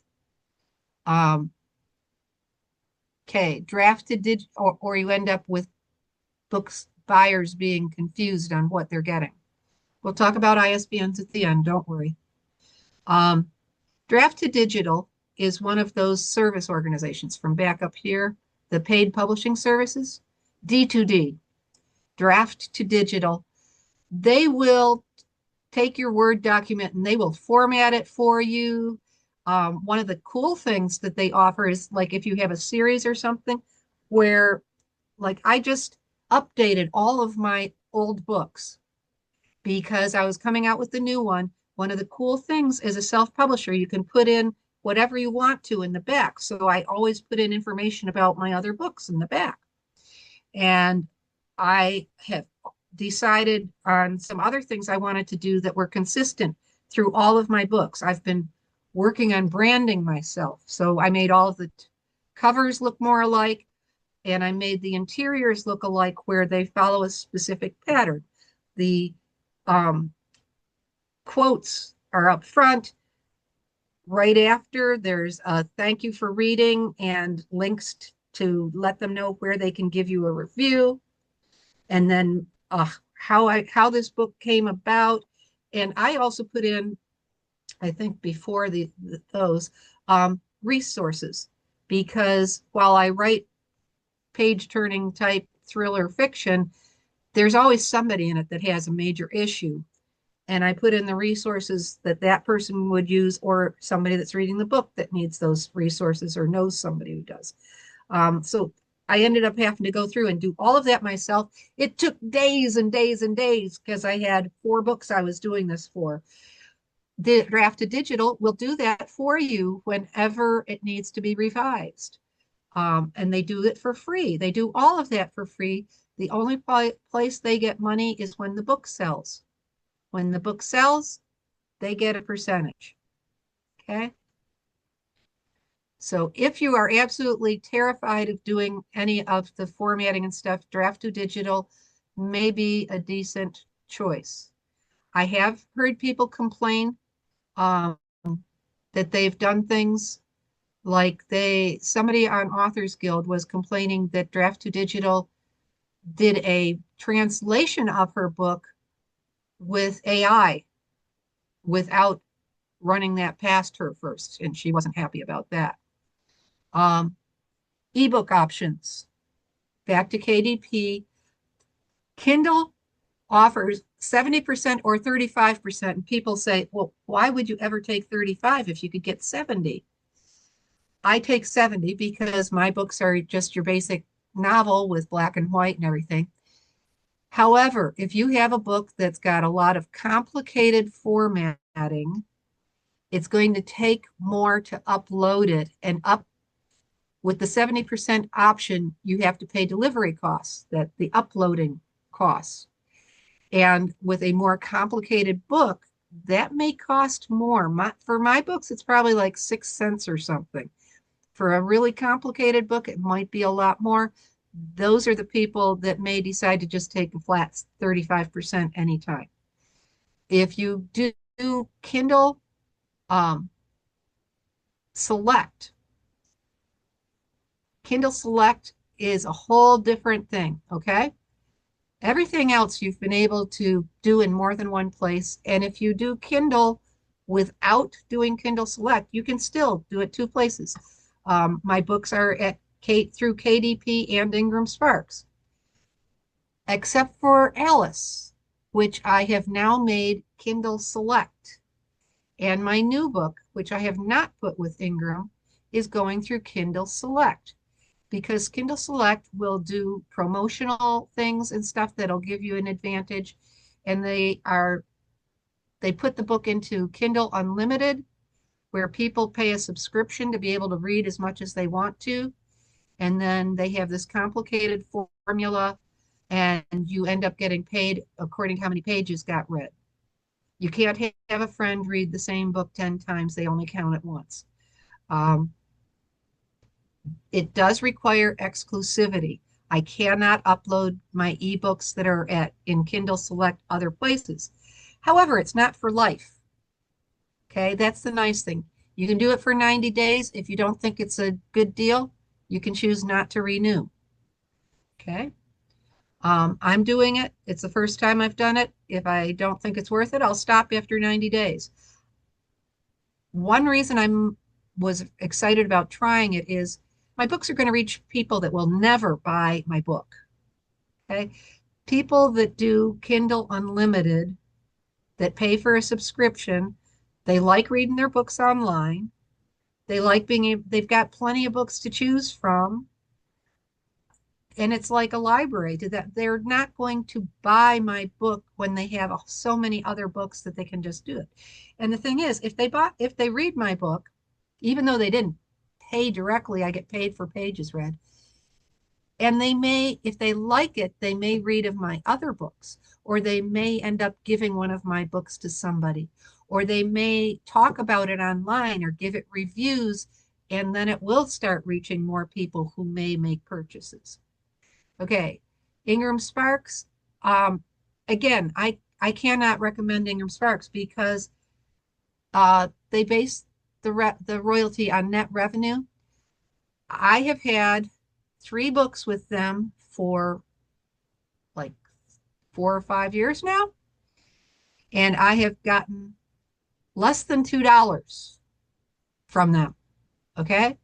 Okay, drafted or you end up with books buyers being confused on what they're getting. We'll talk about ISBNs at the end, don't worry. Draft to Digital is one of those service organizations from back up here, the paid publishing services, D2D, Draft to Digital. They will take your Word document and they will format it for you. One of the cool things that they offer is like if you have a series or something where like I just updated all of my old books because I was coming out with the new one. One of the cool things as a self-publisher, you can put in whatever you want to in the back. So I always put in information about my other books in the back. And I have decided on some other things I wanted to do that were consistent through all of my books. I've been working on branding myself. So I made all of the covers look more alike, and I made the interiors look alike where they follow a specific pattern. The quotes are up front. Right after, there's a thank you for reading and links to let them know where they can give you a review. And then how this book came about. And I also put in, I think before those resources, because while I write page turning type thriller fiction, there's always somebody in it that has a major issue. And I put in the resources that that person would use, or somebody that's reading the book that needs those resources or knows somebody who does. So I ended up having to go through and do all of that myself. It took days and days and days because I had 4 books I was doing this for. The Draft to Digital will do that for you whenever it needs to be revised. And they do it for free. They do all of that for free. The only place they get money is when the book sells. When the book sells, they get a percentage. Okay. So if you are absolutely terrified of doing any of the formatting and stuff, Draft to Digital may be a decent choice. I have heard people complain um, that they've done things like somebody on Authors Guild was complaining that Draft to Digital did a translation of her book with AI without running that past her first, and she wasn't happy about that. Ebook options. Back to KDP. Kindle offers 70% or 35%. And people say, well, why would you ever take 35 if you could get 70? I take 70 because my books are just your basic novel with black and white and everything. However, if you have a book that's got a lot of complicated formatting, it's going to take more to upload it. And up with the 70% option, you have to pay delivery costs, that the uploading costs. And with a more complicated book, that may cost more. For my books, it's probably like 6 cents or something. For a really complicated book, it might be a lot more. Those are the people that may decide to just take a flat 35% anytime. If you do Kindle Select, Kindle Select is a whole different thing, okay? Everything else you've been able to do in more than one place. And if you do Kindle without doing Kindle Select, you can still do it 2 places. My books are through KDP and Ingram Sparks, except for Alice, which I have now made Kindle Select. And my new book, which I have not put with Ingram, is going through Kindle Select, because Kindle Select will do promotional things and stuff that'll give you an advantage. And they put the book into Kindle Unlimited, where people pay a subscription to be able to read as much as they want to. And then they have this complicated formula, and you end up getting paid according to how many pages got read. You can't have a friend read the same book 10 times. They only count it once. It does require exclusivity. I cannot upload my ebooks that are in Kindle Select other places. However, it's not for life. Okay, that's the nice thing. You can do it for 90 days. If you don't think it's a good deal, you can choose not to renew. Okay. I'm doing it. It's the first time I've done it. If I don't think it's worth it, I'll stop after 90 days. One reason was excited about trying it is my books are going to reach people that will never buy my book. Okay. People that do Kindle Unlimited, that pay for a subscription, they like reading their books online. They like they've got plenty of books to choose from. And it's like a library that they're not going to buy my book when they have so many other books that they can just do it. And the thing is, if they read my book, even though they didn't pay directly, I get paid for pages read. And they may, if they like it, they may read of my other books, or they may end up giving one of my books to somebody, or they may talk about it online or give it reviews, and then it will start reaching more people who may make purchases. Okay, Ingram Sparks. Again, I cannot recommend Ingram Sparks because they base the royalty on net revenue. I have had 3 books with them for like 4 or 5 years now, and I have gotten less than $2 from them. Okay.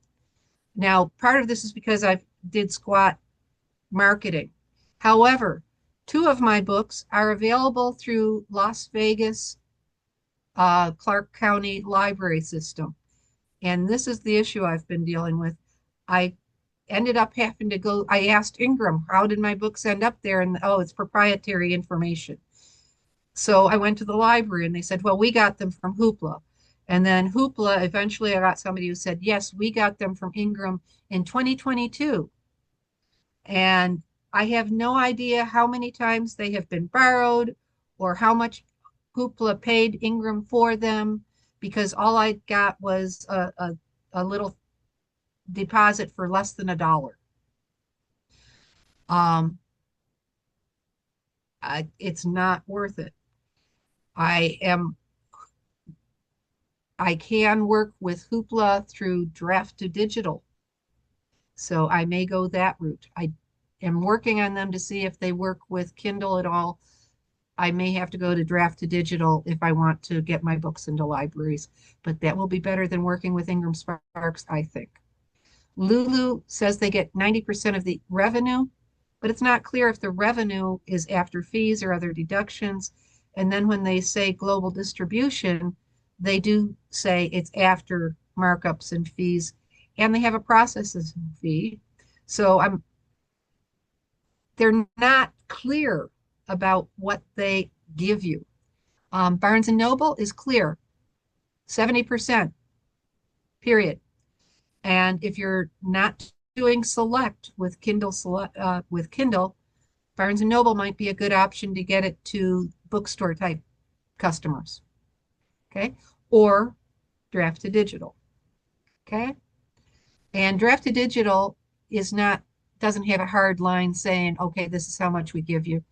Now, part of this is because I did squat marketing. However, two of my books are available through Las Vegas, Clark County library system. And this is the issue I've been dealing with. I ended up having to go, I asked Ingram, how did my books end up there? And oh, it's proprietary information. So I went to the library and they said, well, we got them from Hoopla. And then Hoopla, eventually I got somebody who said, yes, we got them from Ingram in 2022. And I have no idea how many times they have been borrowed or how much Hoopla paid Ingram for them, because all I got was a little deposit for less than $1. Um, it's not worth it. I am I can work with Hoopla through Draft to Digital, so I may go that route. I am working on them to see if they work with Kindle at all. I may have to go to Draft to Digital if I want to get my books into libraries, but that will be better than working with Ingram Sparks, I think. Lulu says they get 90% of the revenue, but it's not clear if the revenue is after fees or other deductions. And then when they say global distribution, they do say it's after markups and fees, and they have a processing fee. So they're not clear about what they give you. Barnes and Noble is clear, 70%, period. And if you're not doing select with Kindle, Barnes and Noble might be a good option to get it to bookstore type customers. Okay. Or Draft to Digital. Okay. And Draft to Digital doesn't have a hard line saying, okay, this is how much we give you.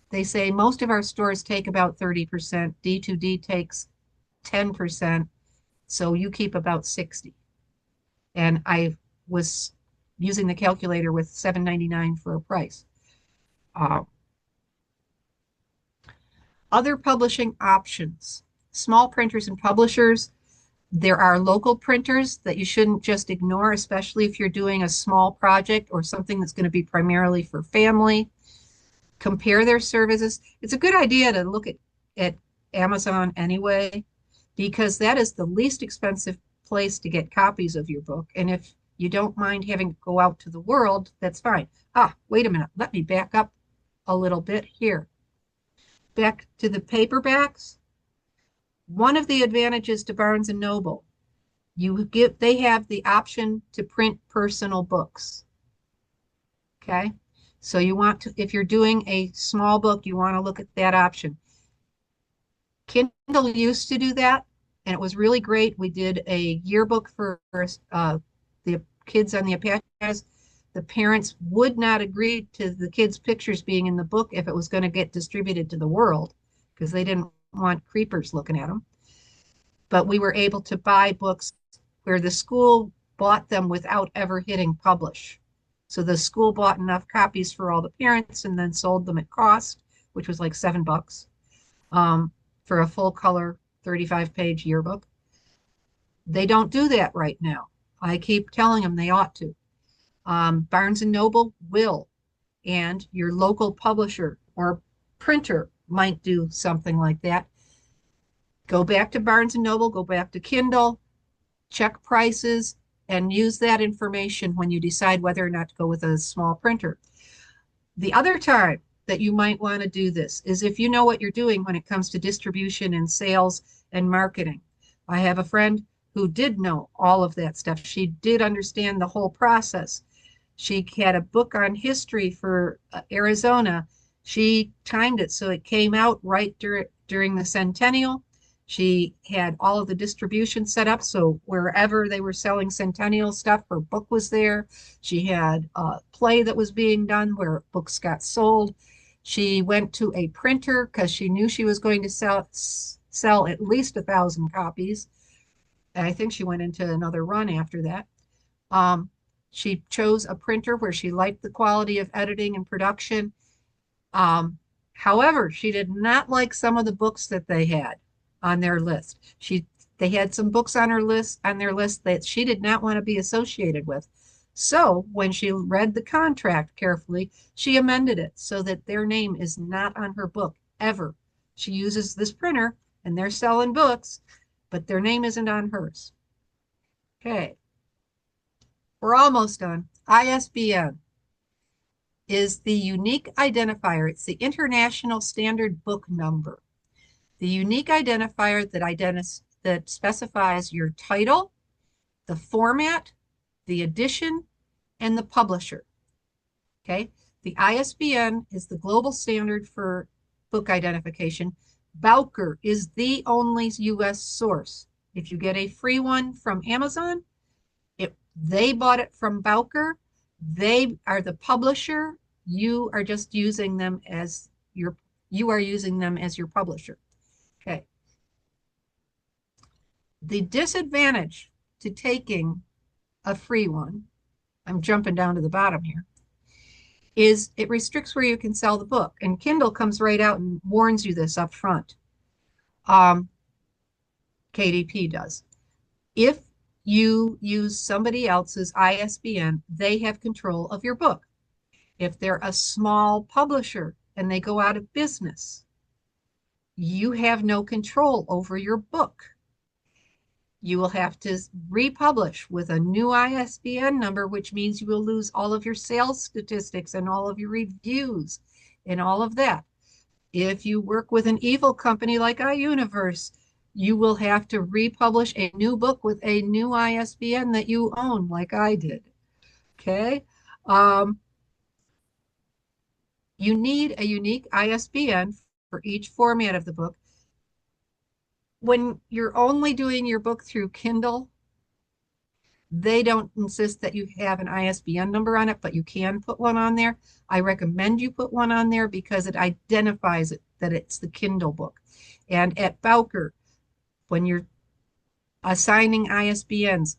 They say most of our stores take about 30%, D2D takes 10%, so you keep about 60. And I was using the calculator with $7.99 for a price. Other publishing options. Small printers and publishers. There are local printers that you shouldn't just ignore, especially if you're doing a small project or something that's going to be primarily for family. Compare their services. It's a good idea to look at Amazon anyway, because that is the least expensive place to get copies of your book. And if you don't mind having to go out to the world, that's fine. Wait a minute. Let me back up a little bit here. Back to the paperbacks. One of the advantages to Barnes and Noble, they have the option to print personal books. Okay. So if you're doing a small book, you want to look at that option. Kindle used to do that, and it was really great. We did a yearbook for the kids on the Apaches. The parents would not agree to the kids' pictures being in the book if it was going to get distributed to the world, because they didn't want creepers looking at them. But we were able to buy books where the school bought them without ever hitting publish. So the school bought enough copies for all the parents and then sold them at cost, which was like $7 for a full color 35-page yearbook. They don't do that right now. I keep telling them they ought to. Barnes and Noble will, and your local publisher or printer might do something like that. Go back to Barnes and Noble, go back to Kindle, check prices, and use that information when you decide whether or not to go with a small printer. The other time that you might want to do this is if you know what you're doing when it comes to distribution and sales and marketing. I have a friend who did know all of that stuff. She did understand the whole process. She had a book on history for Arizona. She timed it so it came out right during the centennial. She had all of the distribution set up, so wherever they were selling centennial stuff, her book was there. She had a play that was being done where books got sold. She went to a printer because she knew she was going to sell at least 1,000 copies. And I think she went into another run after that. She chose a printer where she liked the quality of editing and production. However, she did not like some of the books that they had on their list. They had some books on their list that she did not want to be associated with. So when she read the contract carefully, she amended it so that their name is not on her book ever. She uses this printer and they're selling books, but their name isn't on hers. Okay, we're almost done. ISBN is the unique identifier. It's the International Standard Book Number. The unique identifier that specifies your title, the format, the edition, and the publisher. Okay. The ISBN is the global standard for book identification. Bowker is the only US source. If you get a free one from Amazon, they bought it from Bowker. They are the publisher. You are just using them as your publisher. Okay. The disadvantage to taking a free one, I'm jumping down to the bottom here, is it restricts where you can sell the book. And Kindle comes right out and warns you this up front. KDP does. If you use somebody else's ISBN, they have control of your book. If they're a small publisher and they go out of business, you have no control over your book. You will have to republish with a new ISBN number, which means you will lose all of your sales statistics and all of your reviews and all of that. If you work with an evil company like iUniverse, you will have to republish a new book with a new ISBN that you own, like I did. Okay. You need a unique ISBN for each format of the book. When you're only doing your book through Kindle, they don't insist that you have an ISBN number on it, but you can put one on there. I recommend you put one on there because it identifies it, that it's the Kindle book. And at Bowker, when you're assigning ISBNs,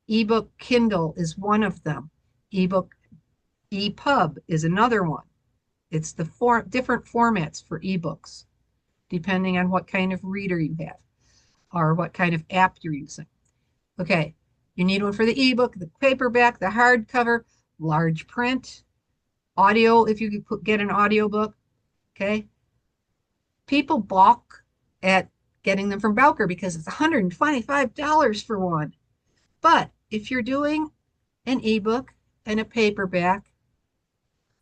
ebook Kindle is one of them. Ebook EPUB is another one. It's the different formats for ebooks, depending on what kind of reader you have or what kind of app you're using. Okay, you need one for the ebook, the paperback, the hardcover, large print, audio if you could get an audiobook. Okay, people balk at getting them from Bowker because it's $125 for one. But if you're doing an ebook and a paperback,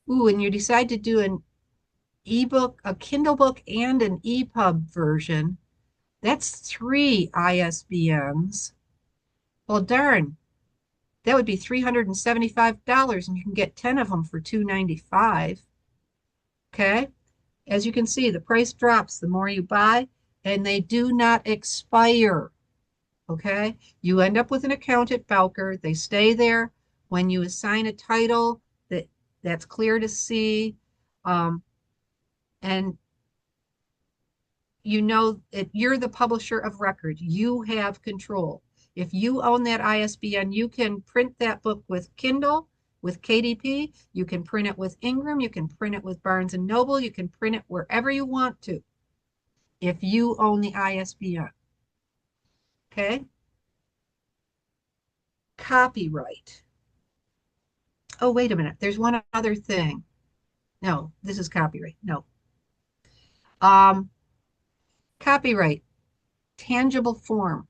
and you decide to do an ebook, a Kindle book, and an EPUB version, that's 3 ISBNs. Well, darn, that would be $375, and you can get 10 of them for $295. Okay, as you can see, the price drops the more you buy, and they do not expire. Okay, you end up with an account at Bowker. They stay there. When you assign a title that's clear to see, and you know that you're the publisher of record, you have control. If you own that ISBN, you can print that book with Kindle, with KDP, you can print it with Ingram, you can print it with Barnes and Noble, you can print it wherever you want to, if you own the ISBN. Okay? Copyright. Oh, wait a minute. There's one other thing. No, this is copyright. No. Copyright, tangible form.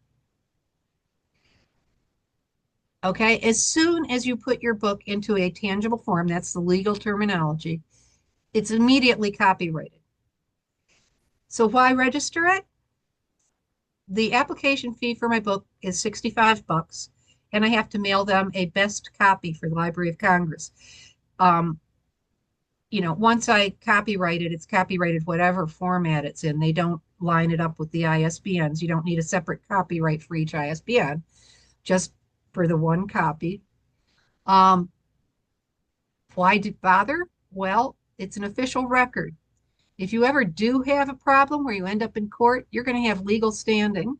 Okay, as soon as you put your book into a tangible form, that's the legal terminology, it's immediately copyrighted. So why register it? The application fee for my book is $65, and I have to mail them a best copy for the Library of Congress. Once I copyright it, it's copyrighted whatever format it's in. They don't line it up with the ISBNs. You don't need a separate copyright for each ISBN, just for the one copy. Why bother? Well, it's an official record. If you ever do have a problem where you end up in court, you're going to have legal standing.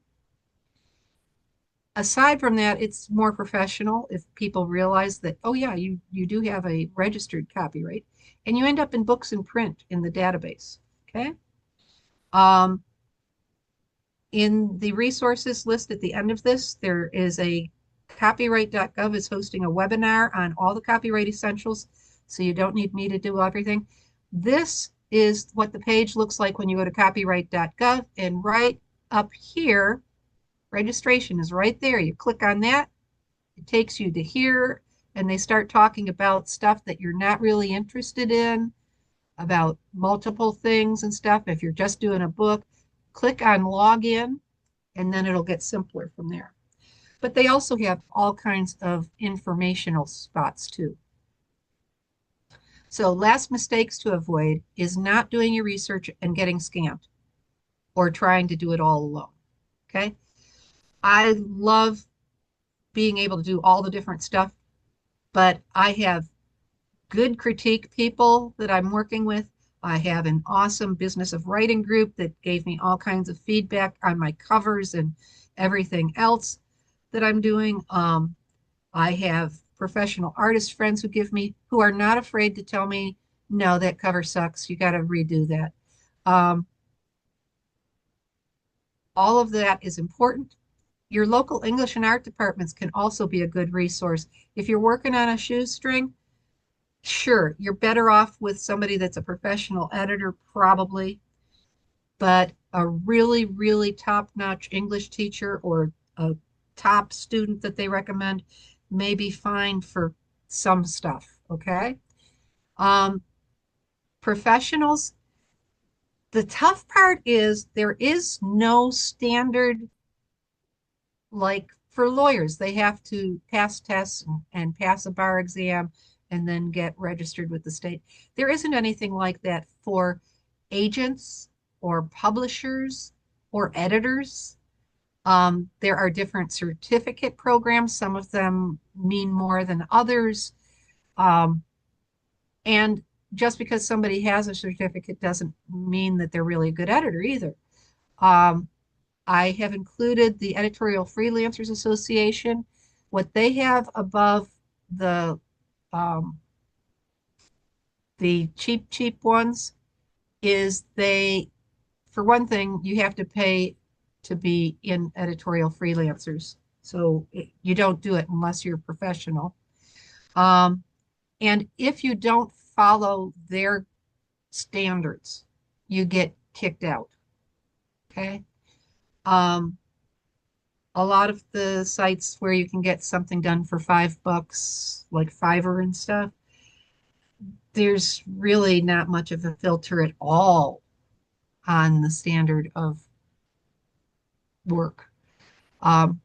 aside from that, it's more professional if people realize that, oh yeah, you do have a registered copyright, and you end up in books in print in the database. Okay. Um, in the resources list at the end of this, there is a copyright.gov is hosting a webinar on all the copyright essentials, so you don't need me to do everything. This is what the page looks like when you go to copyright.gov, and right up here, registration is right there. You click on that, it takes you to here, and they start talking about stuff that you're not really interested in, about multiple things and stuff. If you're just doing a book, click on login, and then it'll get simpler from there. But they also have all kinds of informational spots too. So last mistakes to avoid is not doing your research and getting scammed or trying to do it all alone. Okay. I love being able to do all the different stuff, but I have good critique people that I'm working with. I have an awesome business of writing group that gave me all kinds of feedback on my covers and everything else that I'm doing. I have professional artist friends who are not afraid to tell me, no, that cover sucks. You got to redo that. Um, all of that is important. Your local English and art departments can also be a good resource. If you're working on a shoestring, sure, you're better off with somebody that's a professional editor, probably, but a really, really top-notch English teacher or a top student that they recommend may be fine for some stuff, okay? Um, Professionals, the tough part is there is no standard like for lawyers. They have to pass tests and pass a bar exam and then get registered with the state. There isn't anything like that for agents or publishers or editors. There are different certificate programs. Some of them mean more than others. Um, and just because somebody has a certificate doesn't mean that they're really a good editor either. Um, I have included the Editorial Freelancers Association. What they have above the um, the cheap ones is for one thing, you have to pay to be in editorial freelancers. So you don't do it unless you're professional. Um, and if you don't follow their standards, you get kicked out. Okay. Um, a lot of the sites where you can get something done for $5, like Fiverr and stuff, there's really not much of a filter at all on the standard of work. Um,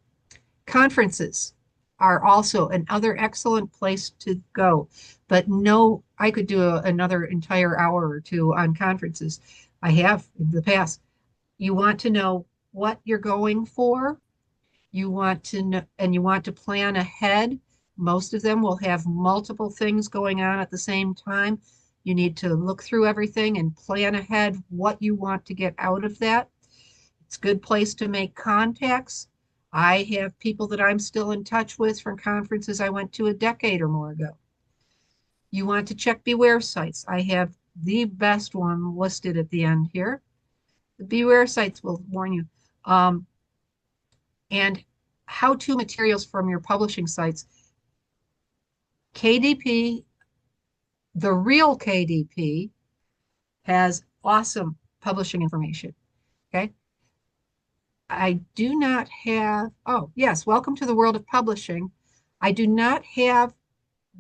Conferences are also another excellent place to go, but no, I could do another entire hour or two on conferences. I have in the past. You want to know what you're going for. You want to know, and you want to plan ahead. Most of them will have multiple things going on at the same time. You need to look through everything and plan ahead what you want to get out of that. It's a good place to make contacts. I have people that I'm still in touch with from conferences I went to a decade or more ago. You want to check Beware sites. I have the best one listed at the end here. The Beware sites will warn you. And how-to materials from your publishing sites. KDP, the real KDP, has awesome publishing information. Okay. I do not have, oh, yes, welcome to the world of publishing. I do not have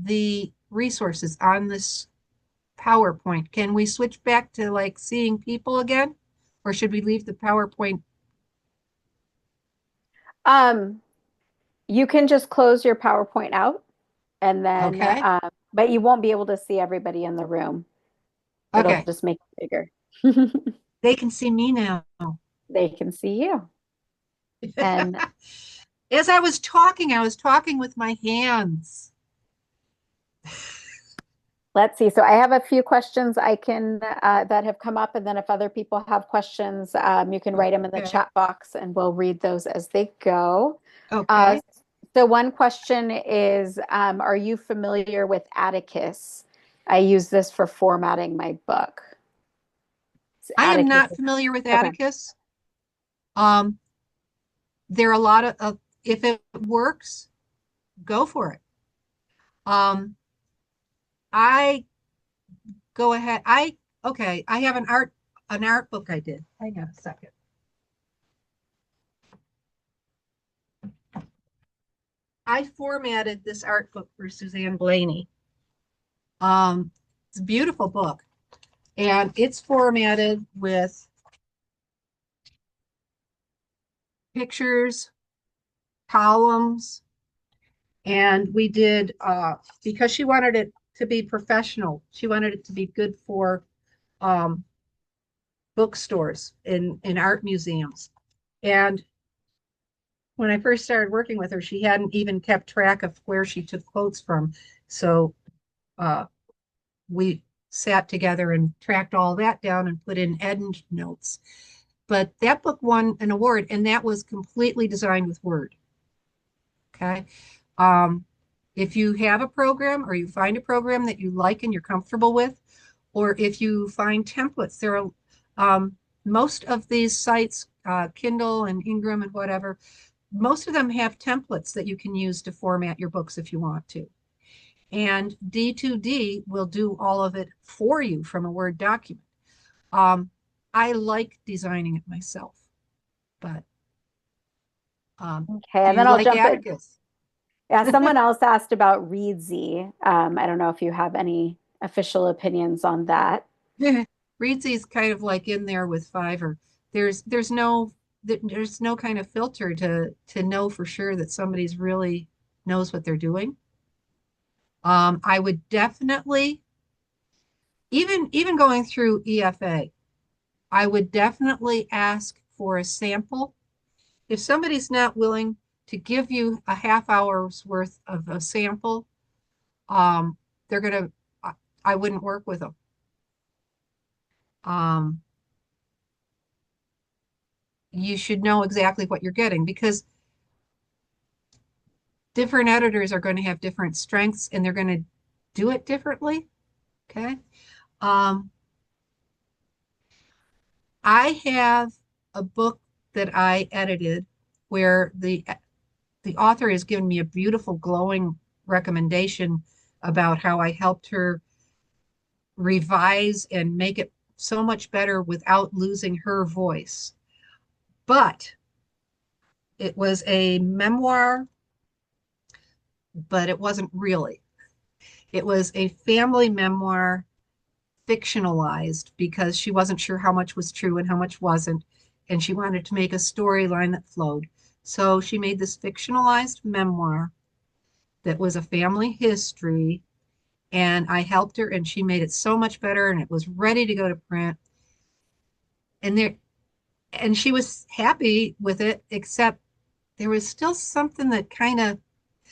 the resources on this PowerPoint. Can we switch back to like seeing people again? Or should we leave the PowerPoint? Um, you can just close your PowerPoint out and then, Okay. but you won't be able to see everybody in the room. It'll Okay. just make it bigger. They can see me now. They can see you. And As I was talking with my hands. let's see. So I have a few questions I can that have come up, and then if other people have questions, you can write them in the Okay. chat box, and we'll read those as they go. Uh, Okay. so one question is, are you familiar with Atticus? I use this for formatting my book. I am Atticus. not familiar with Okay. Atticus. Um, there are a lot of if it works, go for it. Um, I go ahead. Okay, I have an art book I did. Hang on a second. I formatted this art book for Suzanne Blaney. It's a beautiful book, and it's formatted with pictures, columns, and we did because she wanted it to be professional. She wanted it to be good for um, bookstores in art museums. And when I first started working with her, she hadn't even kept track of where she took quotes from. So uh, we sat together and tracked all that down and put in end notes. But that book won an award, and that was completely designed with Word. Okay. Um, if you have a program or you find a program that you like and you're comfortable with, or if you find templates, there are most of these sites, Kindle and Ingram and whatever, most of them have templates that you can use to format your books if you want to. And D2D will do all of it for you from a Word document. I like designing it myself, but Okay, do and then you I'll like jump in. Atticus? Yeah, someone else asked about Reedsy. I don't know if you have any official opinions on that. Reedsy is kind of like in there with Fiverr. There's no there's no kind of filter to know for sure that somebody's really knows what they're doing. I would definitely even going through EFA, I would definitely ask for a sample. If somebody's not willing to give you a half hour's worth of a sample, um, they're gonna I wouldn't work with them. Um, you should know exactly what you're getting because different editors are going to have different strengths and they're going to do it differently. Okay. Um, I have a book that I edited where the author has given me a beautiful glowing recommendation about how I helped her revise and make it so much better without losing her voice. But it was a memoir, but it wasn't really. It was a family memoir fictionalized because she wasn't sure how much was true and how much wasn't. And she wanted to make a storyline that flowed. So she made this fictionalized memoir that was a family history. And I helped her and she made it so much better and it was ready to go to print. And there and she was happy with it, except there was still something that kind of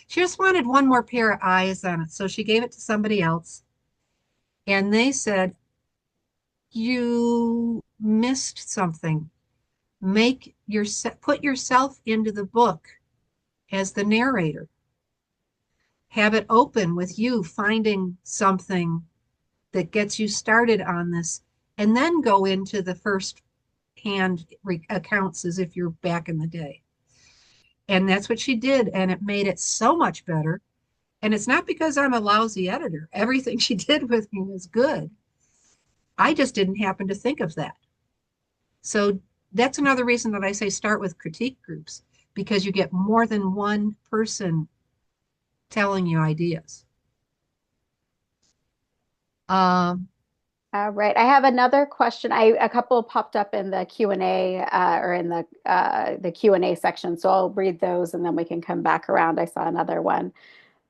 she just wanted one more pair of eyes on it. So she gave it to somebody else. And they said, you missed something. Make your put yourself into the book as the narrator. Have it open with you finding something that gets you started on this, and then go into the first hand accounts as if you're back in the day. And that's what she did, and it made it so much better. And it's not because I'm a lousy editor. Everything she did with me was good. I just didn't happen to think of that. So that's another reason that I say start with critique groups because you get more than one person telling you ideas. Um, All right. I have another question. A couple popped up in the Q&A or in the Q&A section, so I'll read those and then we can come back around. I saw another one.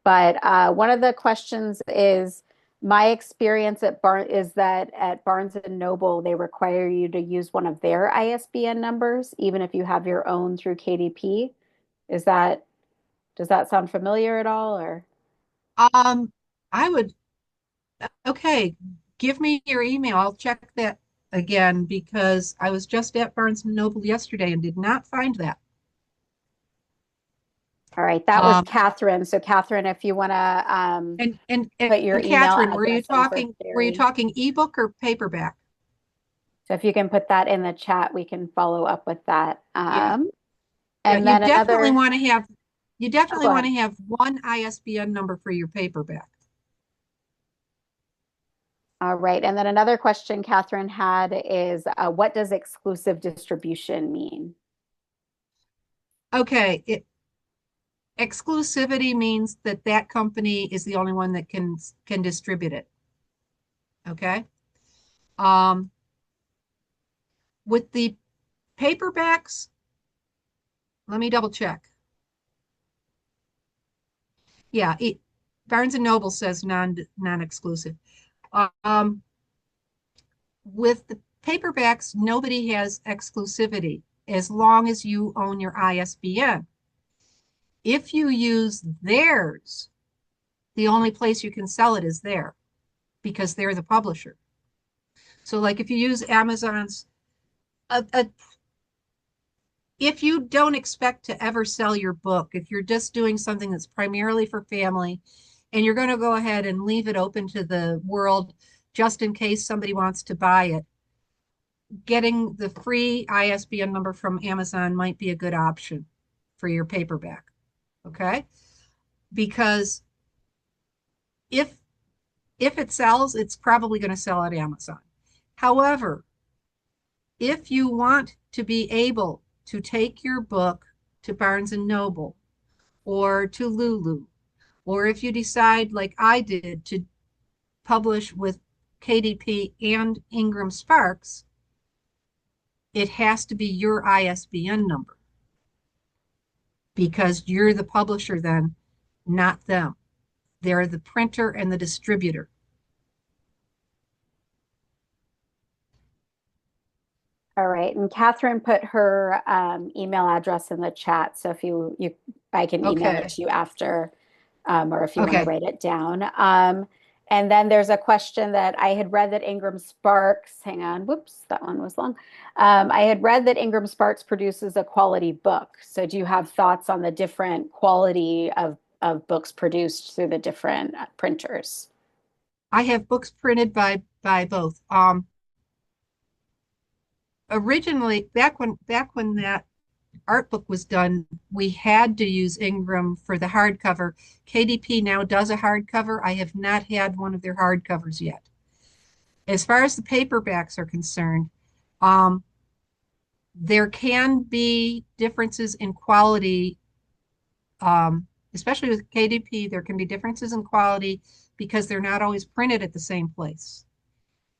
But one of the questions is my experience is that at Barnes and Noble they require you to use one of their ISBN numbers even if you have your own through KDP. Is that does that sound familiar at all or um, I would, okay, give me your email. I'll check that again because I was just at Barnes and Noble yesterday and did not find that. All right, that was Um, Catherine. So Catherine, if you want to put your email Catherine, address in for were you Sherry. talking ebook or paperback? So if you can put that in the chat, we can follow up with that. Yeah. Yeah, And then another, you oh, definitely go want ahead. to have one ISBN number for your paperback. All right. And then another question Catherine had is what does exclusive distribution mean? Okay, exclusivity means that that company is the only one that can distribute it. Okay. Um, with the paperbacks, let me double check. Yeah, Barnes and Noble says non-exclusive. Um, with the paperbacks, nobody has exclusivity as long as you own your ISBN. If you use theirs, the only place you can sell it is there because they're the publisher. So, like if you use Amazon's, if you don't expect to ever sell your book, if you're just doing something that's primarily for family and you're going to go ahead and leave it open to the world just in case somebody wants to buy it, getting the free ISBN number from Amazon might be a good option for your paperback. Okay. Because if it sells, it's probably going to sell at Amazon. However, if you want to be able to take your book to Barnes and Noble or to Lulu, or if you decide, like I did, to publish with KDP and Ingram Sparks, it has to be your ISBN number because you're the publisher then, not them. They're the printer and the distributor. All right. And Catherine put her email address in the chat. So if I can email it Okay. to you after, or if you want to Okay. write it down. And then there's a question that I had read that Ingram Sparks, hang on, whoops, that one was long. I had read that Ingram Sparks produces a quality book. So do you have thoughts on the different quality of books produced through the different printers? I have books printed by both. Originally, back when that art book was done, we had to use Ingram for the hardcover. KDP now does a hardcover. I have not had one of their hardcovers yet. As far as the paperbacks are concerned, um, there can be differences in quality, especially with KDP. There can be differences in quality because they're not always printed at the same place.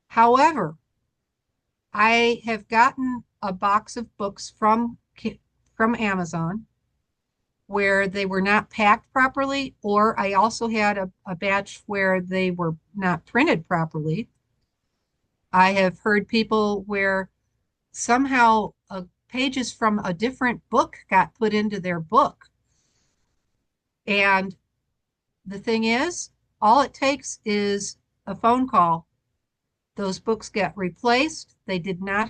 However, I have gotten a box of books from Amazon where they were not packed properly, or I also had a batch where they were not printed properly. I have heard people where somehow pages from a different book got put into their book. And the thing is, all it takes is a phone call. Those books get replaced. They did not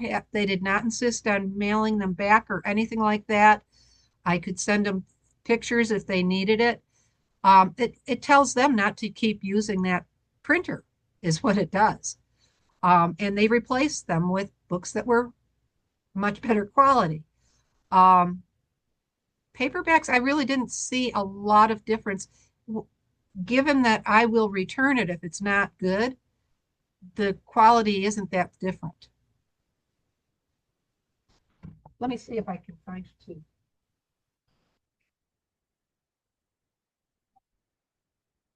insist on mailing them back or anything like that. I could send them pictures if they needed it. It tells them not to keep using that printer, is what it does. And they replaced them with books that were much better quality. Um, Paperbacks, I really didn't see a lot of difference. Given that I will return it if it's not good, the quality isn't that different. Let me see if I can find two.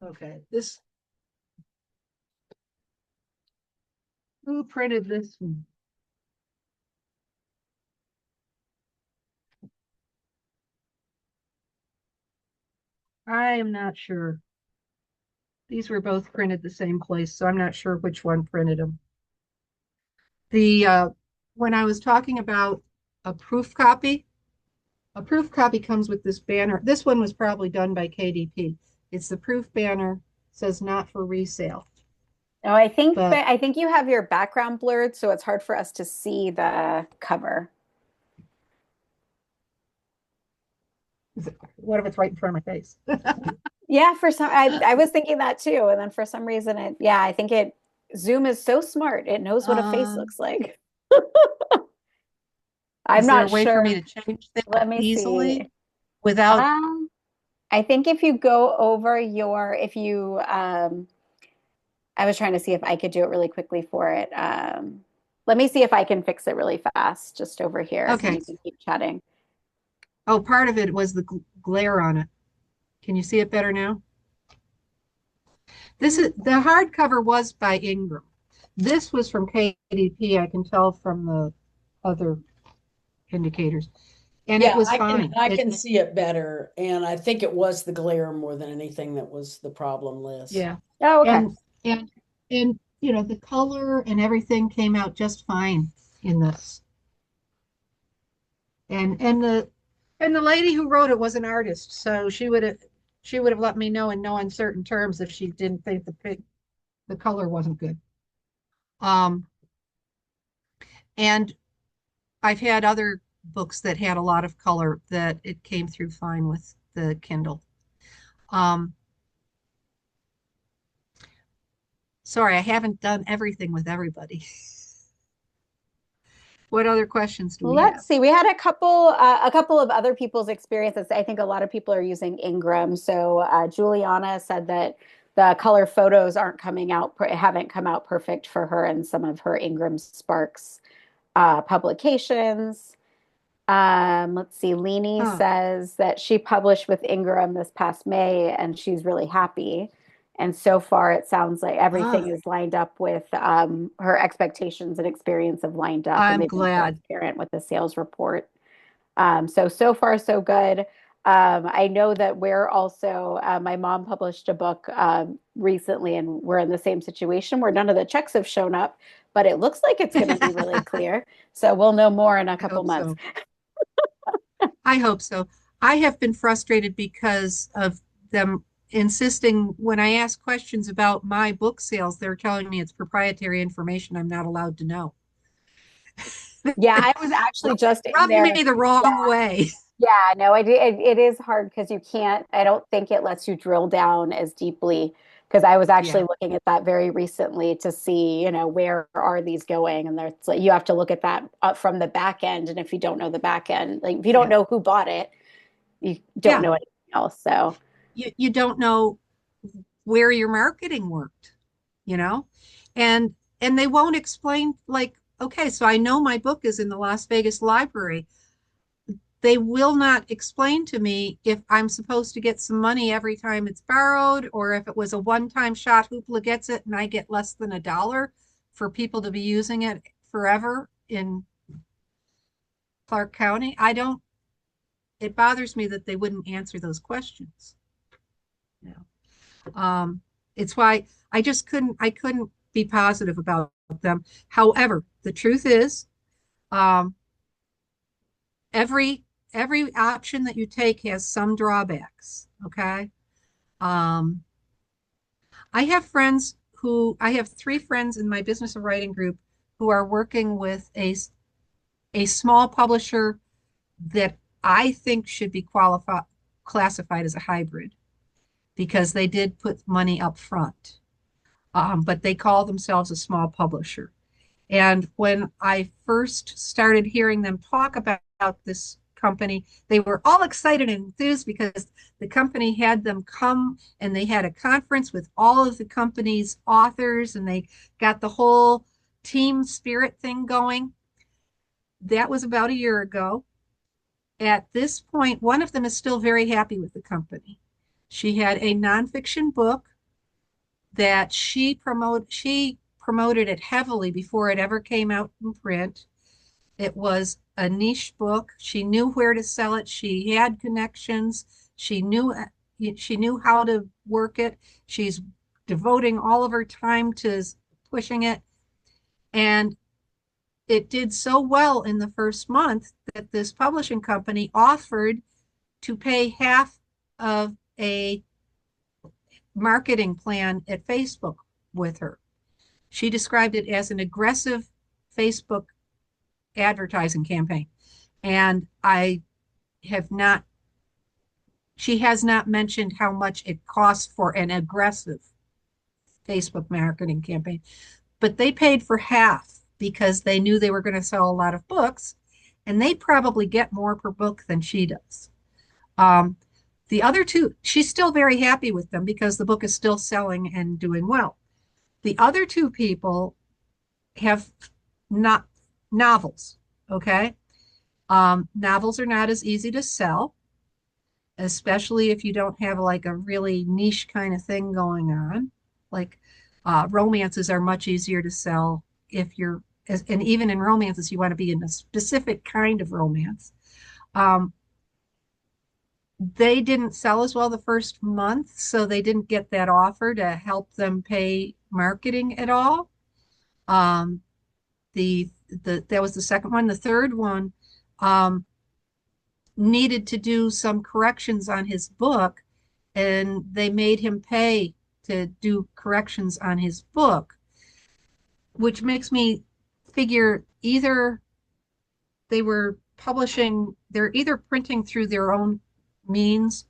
Okay, who printed this one? I am not sure. These were both printed the same place, so I'm not sure which one printed them. The When I was talking about a proof copy, a proof copy comes with this banner. This one was probably done by KDP. It's the proof banner, says not for resale. No, I think But I think you have your background blurred, so it's hard for us to see the cover. What if it's right in front of my face? Yeah, for some, I was thinking that too. And then for some reason yeah, I think Zoom is so smart. It knows what a face Uh, looks like. I'm is there a not way for sure. me to change that Let me see. easily without? Um, I think if you go over if you, I was trying to see if I could do it really quickly for it. Let me see if I can fix it really fast just over here and Okay. you can keep chatting. Oh, part of it was the glare on it. Can you see it better now? This is the hardcover was by Ingram. This was from KDP. I can tell from the other indicators, and it Yeah, was I can fine. I can see it better. And I think it was the glare more than anything that was the problem, Liz. Yeah, Oh, okay. and and the color and everything came out just fine in this. And the lady who wrote it was an artist, so she would have let me know in no uncertain terms if she didn't think the color wasn't good. Um, and I've had other books that had a lot of color that it came through fine with the Kindle. Um, sorry, I haven't done everything with everybody. What other questions do we Let's have? see. We had a couple of other people's experiences. I think a lot of people are using Ingram. So Juliana said that the color photos haven't come out perfect for her in some of her Ingram Sparks publications. Let's see. Leanie Huh. says that she published with Ingram this past May and she's really happy. And so far, it sounds like everything Ah, is lined up with her expectations and experience have lined up, and I'm they've been glad. transparent with the sales report. So far, so good. I know that my mom published a book recently, and we're in the same situation where none of the checks have shown up, but it looks like it's going to be really I clear. So we'll know more in a couple hope months. so. I hope so. I have been frustrated because of them insisting when I ask questions about my book sales, they're telling me it's proprietary information I'm not allowed to know. Yeah, I was actually just in Rubbing there. me the Yeah, wrong way. yeah, no, it is hard because you can't, I don't think it lets you drill down as deeply because I was actually Yeah, looking at that very recently to see, where are these going? And there's like, you have to look at that up from the back end. And if you don't know the back end, like if you don't yeah, know who bought it, you don't yeah. know anything else. So, You don't know where your marketing worked, you know? And they won't explain like, okay, so I know my book is in the Las Vegas library. They will not explain to me if I'm supposed to get some money every time it's borrowed, or if it was a one-time shot, Hoopla gets it and I get less than $1 for people to be using it forever in Clark County. It bothers me that they wouldn't answer those questions. You know? It's why I couldn't be positive about them. However, the truth is, um, every every option that you take has some drawbacks. Okay. Um, I have three friends in my business of writing group who are working with a small publisher that I think should be classified as a hybrid because they did put money up front. But they call themselves a small publisher. And when I first started hearing them talk about this company, they were all excited and enthused because the company had them come and they had a conference with all of the company's authors and they got the whole team spirit thing going. That was about a year ago. At this point, one of them is still very happy with the company. She had a nonfiction book that she promoted it heavily before it ever came out in print. It was a niche book. She knew where to sell it. She had connections. She knew how to work it. She's devoting all of her time to pushing it. And it did so well in the first month that this publishing company offered to pay half of a marketing plan at Facebook with her. She described it as an aggressive Facebook advertising campaign. And I have not she has not mentioned how much it costs for an aggressive Facebook marketing campaign, but they paid for half because they knew they were going to sell a lot of books, and they probably get more per book than she does. Um, the other two, she's still very happy with them because the book is still selling and doing well. The other two people have not novels, okay? Novels are not as easy to sell, especially if you don't have like a really niche kind of thing going on. Like romances are much easier to sell if you're, and even in romances, you want to be in a specific kind of romance. Um, they didn't sell as well the first month, so they didn't get that offer to help them pay marketing at all. Um, that was the second one. The third one um, needed to do some corrections on his book, and they made him pay to do corrections on his book, which makes me figure either they were publishing, they're either printing through their own means,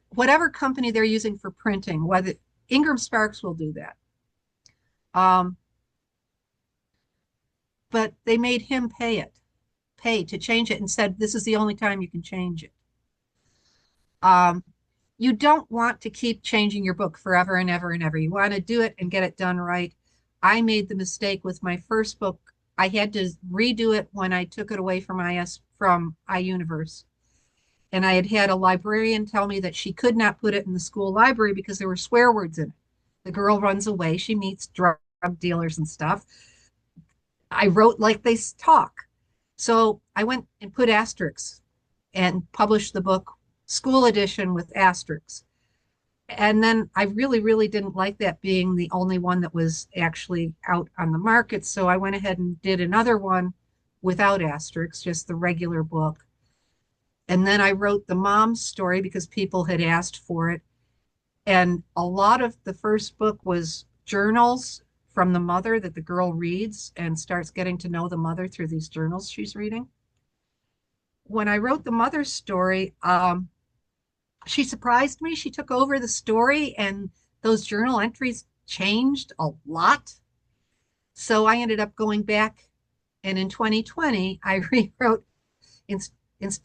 whatever company they're using for printing, whether Ingram Sparks will do that. But they made him pay to change it and said, this is the only time you can change it. You don't want to keep changing your book forever and ever and ever. You want to do it and get it done right. I made the mistake with my first book. I had to redo it when I took it away from iUniverse. And I had had a librarian tell me that she could not put it in the school library because there were swear words in it. The girl runs away. She meets drug dealers and stuff. I wrote like they talk. So I went and put asterisks and published the book school edition with asterisks. And then I really, really didn't like that being the only one that was actually out on the market. So I went ahead and did another one without asterisks, just the regular book. And then I wrote the mom's story because people had asked for it. And a lot of the first book was journals from the mother that the girl reads and starts getting to know the mother through these journals she's reading. When I wrote the mother's story, she surprised me. She took over the story and those journal entries changed a lot. So I ended up going back, and in 2020, I rewrote,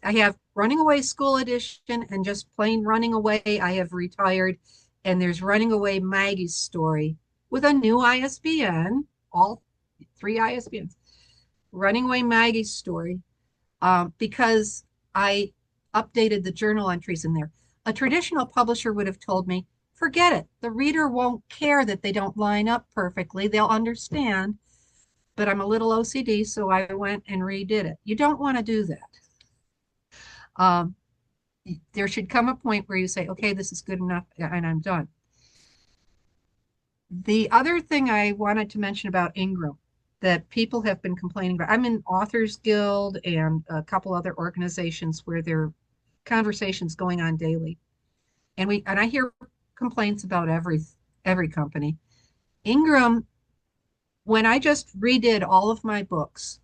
I have Running Away School Edition and just plain Running Away. I have retired, and there's Running Away Maggie's story with a new ISBN, all 3 ISBNs. Running Away Maggie's story, because I updated the journal entries in there. A traditional publisher would have told me, forget it. The reader won't care that they don't line up perfectly. They'll understand. But I'm a little OCD, so I went and redid it. You don't want to do that. There should come a point where you say, okay, this is good enough, and I'm done. The other thing I wanted to mention about Ingram that people have been complaining about, I'm in Authors Guild and a couple other organizations where there are conversations going on daily. And I hear complaints about every company. Ingram, when I just redid all of my books,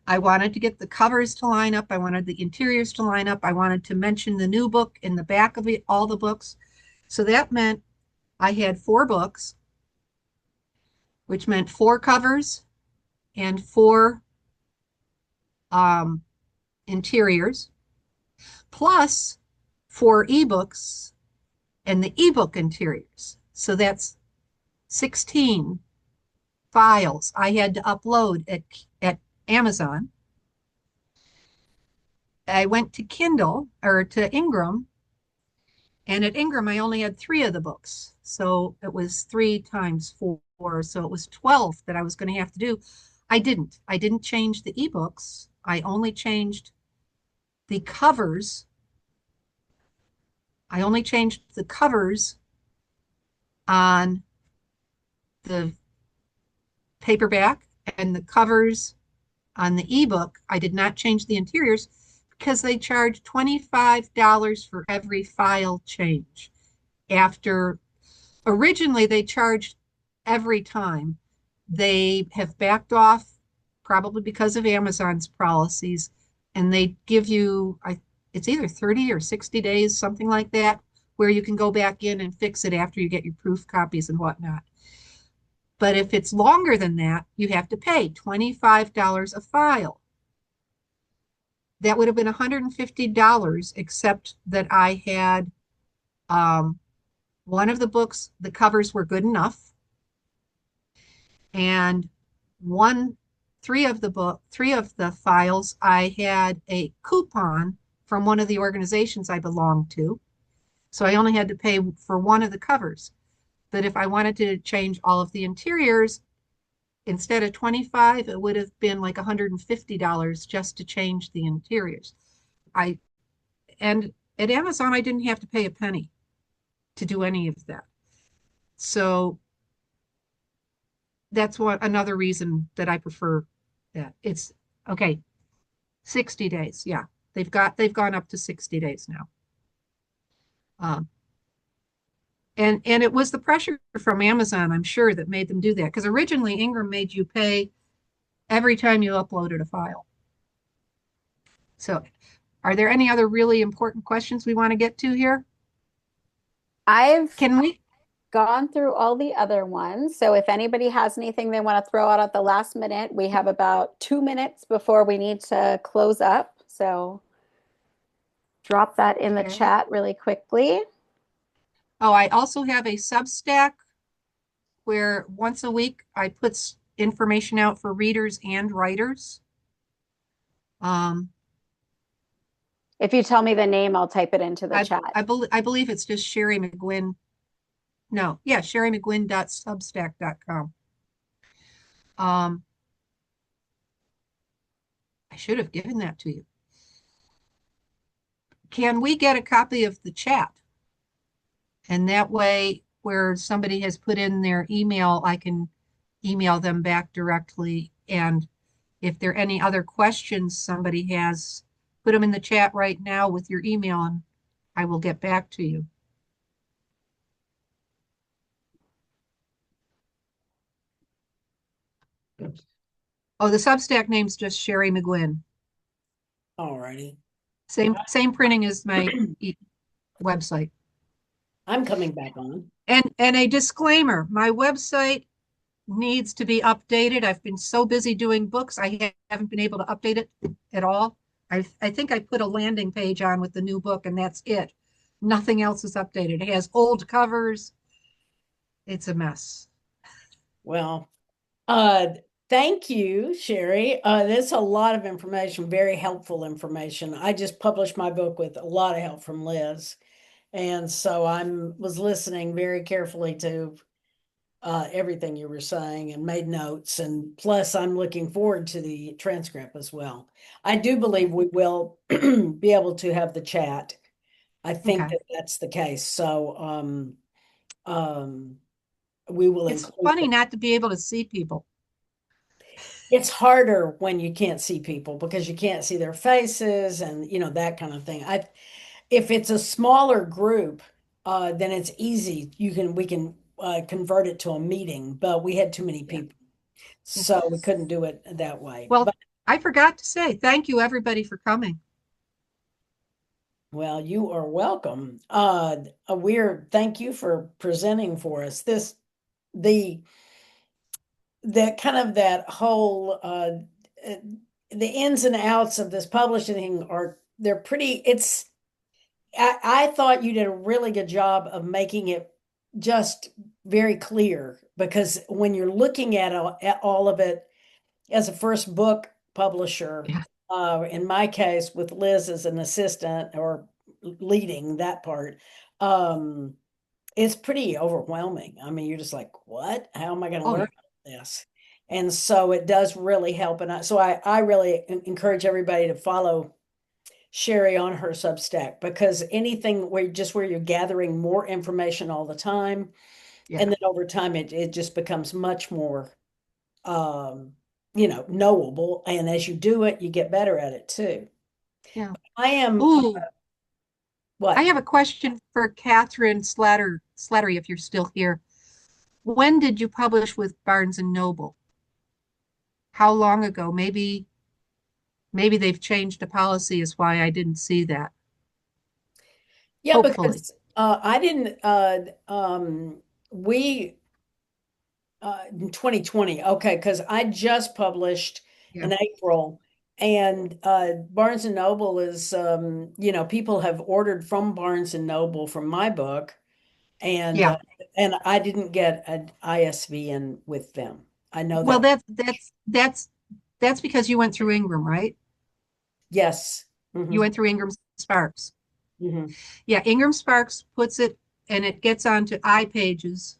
I wanted to get the covers to line up. I wanted the interiors to line up. I wanted to mention the new book in the back of all the books. So that meant I had 4 books, which meant 4 covers and 4 interiors, plus 4 ebooks and the ebook interiors. So that's 16 files I had to upload at Amazon. I went to Kindle or to Ingram, and at Ingram I only had 3 of the books. So it was 3 times 4. So it was 12 that I was going to have to do. I didn't change the ebooks. I only changed the covers. I only changed the covers on the paperback and the covers on the ebook. I did not change the interiors because they charge $25 for every file change. After originally they charged every time. They have backed off probably because of Amazon's policies, and they give you it's either 30 or 60 days, something like that, where you can go back in and fix it after you get your proof copies and whatnot. But if it's longer than that, you have to pay $25 a file. That would have been $150, except that I had one of the books, the covers were good enough. And three of the files, I had a coupon from one of the organizations I belonged to. So I only had to pay for one of the covers. But if I wanted to change all of the interiors, instead of 25, it would have been like $150 just to change the interiors. And at Amazon, I didn't have to pay a penny to do any of that. So that's another reason that I prefer that. It's okay, 60 days. Yeah. They've gone up to 60 days now. And it was the pressure from Amazon, I'm sure, that made them do that. Because originally Ingram made you pay every time you uploaded a file. So are there any other really important questions we want to get to here? Can we? Gone through all the other ones. So if anybody has anything they want to throw out at the last minute, we have about 2 minutes before we need to close up. So drop that in the chat really quickly. Oh, I also have a Substack where once a week I put information out for readers and writers. If you tell me the name, I'll type it into the chat. I believe it's just Sherry McGuinn. No, yeah, sherrymcguinn.substack.com. I should have given that to you. Can we get a copy of the chat? And that way, where somebody has put in their email, I can email them back directly. And if there are any other questions somebody has, put them in the chat right now with your email and I will get back to you. Oh, the Substack name's just Sherry McGuinn. All righty. Same printing as my website. I'm coming back on. And a disclaimer, my website needs to be updated. I've been so busy doing books, I haven't been able to update it at all. I think I put a landing page on with the new book and that's it. Nothing else is updated. It has old covers. It's a mess. Well, thank you, Sherry. That's a lot of information, very helpful information. I just published my book with a lot of help from Liz. And so was listening very carefully to everything you were saying and made notes. And plus, I'm looking forward to the transcript as well. I do believe we will be able to have the chat. I think that that's the case. So we will It's funny not to be able to see people. It's harder when you can't see people because you can't see their faces and that kind of thing. If it's a smaller group, then it's easy. We can convert it to a meeting, but we had too many people, so we couldn't do it that way. Well, I forgot to say thank you everybody for coming. Well, you are welcome. Thank you for presenting for us. The kind of that whole the ins and outs of this publishing they're pretty. I thought you did a really good job of making it just very clear, because when you're looking at all of it as a first book publisher, in my case with Liz as an assistant or leading that part, it's pretty overwhelming. I mean, you're just like, what? How am I going to learn this? And so it does really help. And I really encourage everybody to follow Sherry on her Substack, because anything where you're gathering more information all the time, and then over time it just becomes much more knowable, and as you do it you get better at it too. Yeah. I am what? I have a question for Catherine Slattery, if you're still here. When did you publish with Barnes and Noble? How long ago? Maybe they've changed the policy is why I didn't see that. Yeah, hopefully. because I didn't we in 2020, okay, because I just published Yeah. in April, and Barnes and Noble is people have ordered from Barnes and Noble from my book, and Yeah. I didn't get an ISBN with them. I know Well, that. that's because you went through Ingram, right? Yes. You Hmm. went through Ingram Sparks. Hmm. Yeah, Ingram Sparks puts it and it gets onto iPages.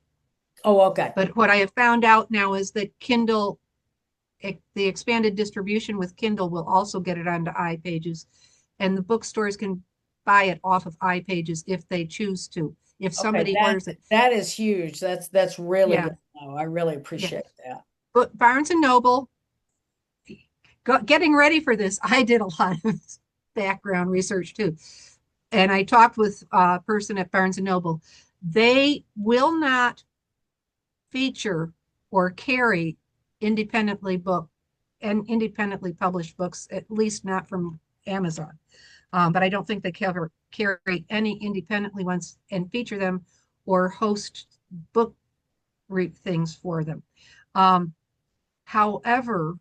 Oh, okay. But what I have found out now is that Kindle, the expanded distribution with Kindle will also get it onto iPages, and the bookstores can buy it off of iPages if they choose to. If Okay, somebody orders it, that is huge. That's really yeah, good to know. I really yeah. appreciate that. But Barnes and Noble, getting ready for this, I did a lot of background research too, and I talked with a person at Barnes and Noble. They will not feature or carry independently book and independently published books, at least not from Amazon. But I don't think they carry any independently ones and feature them or host book things for them. Um, However,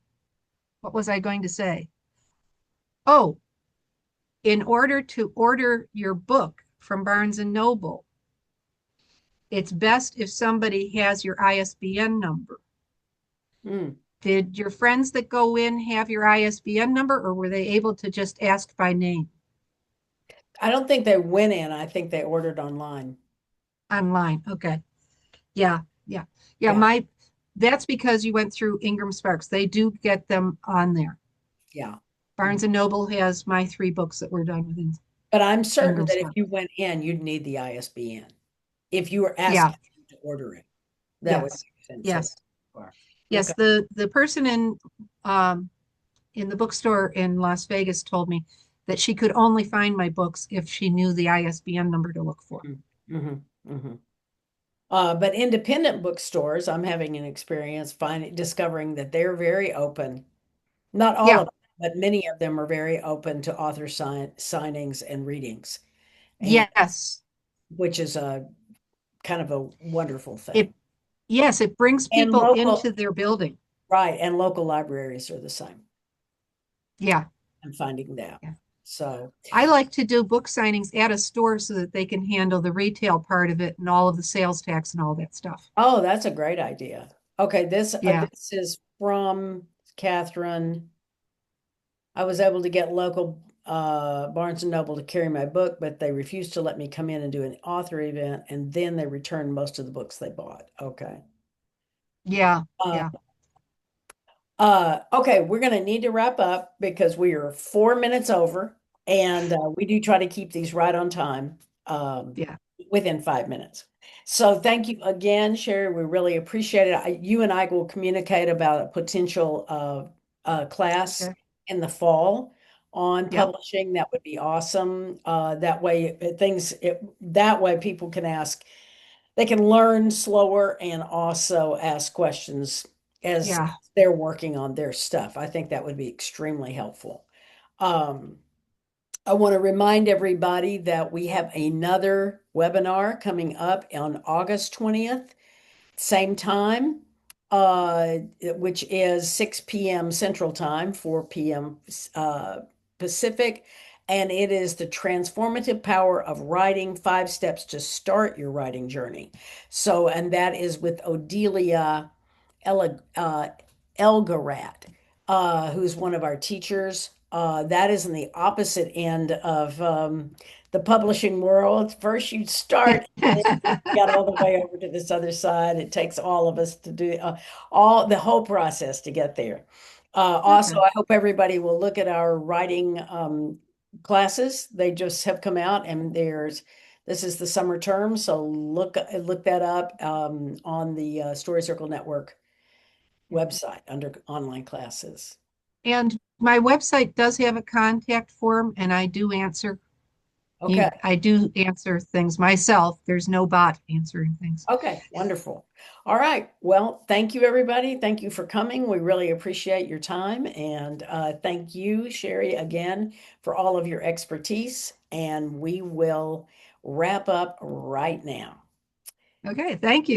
what was I going to say? Oh, in order to order your book from Barnes and Noble, it's best if somebody has your ISBN number. Mm. Did your friends that go in have your ISBN number, or were they able to just ask by name I don't think they went in. I think they ordered online. online? Okay. Yeah. Yeah. Yeah. Yeah. That's because you went through Ingram Sparks. They do get them on there. Yeah. Mhm. Barnes and Noble has my 3 books that were done within But I'm certain Ingram that if Sparks. you went in, you'd need the ISBN. If you were Yeah. asking to order it, that would Yes. make sense. Yes. Okay. Yes. The person um in the bookstore in Las Vegas told me that she could only find my books if she knew the ISBN number to look for. Mm-hmm. Hmm. But independent bookstores, I'm having an experience discovering that they're very open. Not all Yeah. of them, but many of them are very open to author signings and readings, and Yes. which is a kind of a wonderful It thing. yes, it brings And people local, into their building. right, and local libraries are the same. Yeah. I'm finding that. Yeah. So, I like to do book signings at a store so that they can handle the retail part of it and all of the sales tax and all that stuff. oh, that's a great idea. Okay, Yeah. this is from Catherine. I was able to get local Barnes and Noble to carry my book, but they refused to let me come in and do an author event, and then they returned most of the books they bought. Okay. Yeah. Uh, Yeah. okay, we're going to need to wrap up because we are 4 minutes over, and we do try to keep these right on time, Yeah. within 5 minutes. So thank you again, Sherry. We really appreciate it. You and I will communicate about a potential class Okay. in the fall on Yep. publishing. That would be awesome. That way, that way people can ask. They can learn slower and also ask questions as Yeah. they're working on their stuff. I think that would be extremely helpful. Um, I want to remind everybody that we have another webinar coming up on August 20th, same time, which is 6 p.m. Central Time, 4 p.m. Pacific. And it is the transformative power of writing, 5 steps to start your writing journey. So, and that is with Odelia Elgarat, who's one of our teachers. That is in the opposite end of the publishing world. First, you start, get all the way over to this other side. It takes all of us to do all the whole process to get there. Also, Okay. I hope everybody will look at our writing classes. They just have come out, and this is the summer term, so look that up on the Story Circle Network website under online classes. And my website does have a contact form, and I do answer. Okay. I do answer things myself. There's no bot answering things. Okay, wonderful. All right. Well, thank you, everybody. Thank you for coming. We really appreciate your time. And thank you, Sherry, again, for all of your expertise. And we will wrap up right now. Okay, thank you.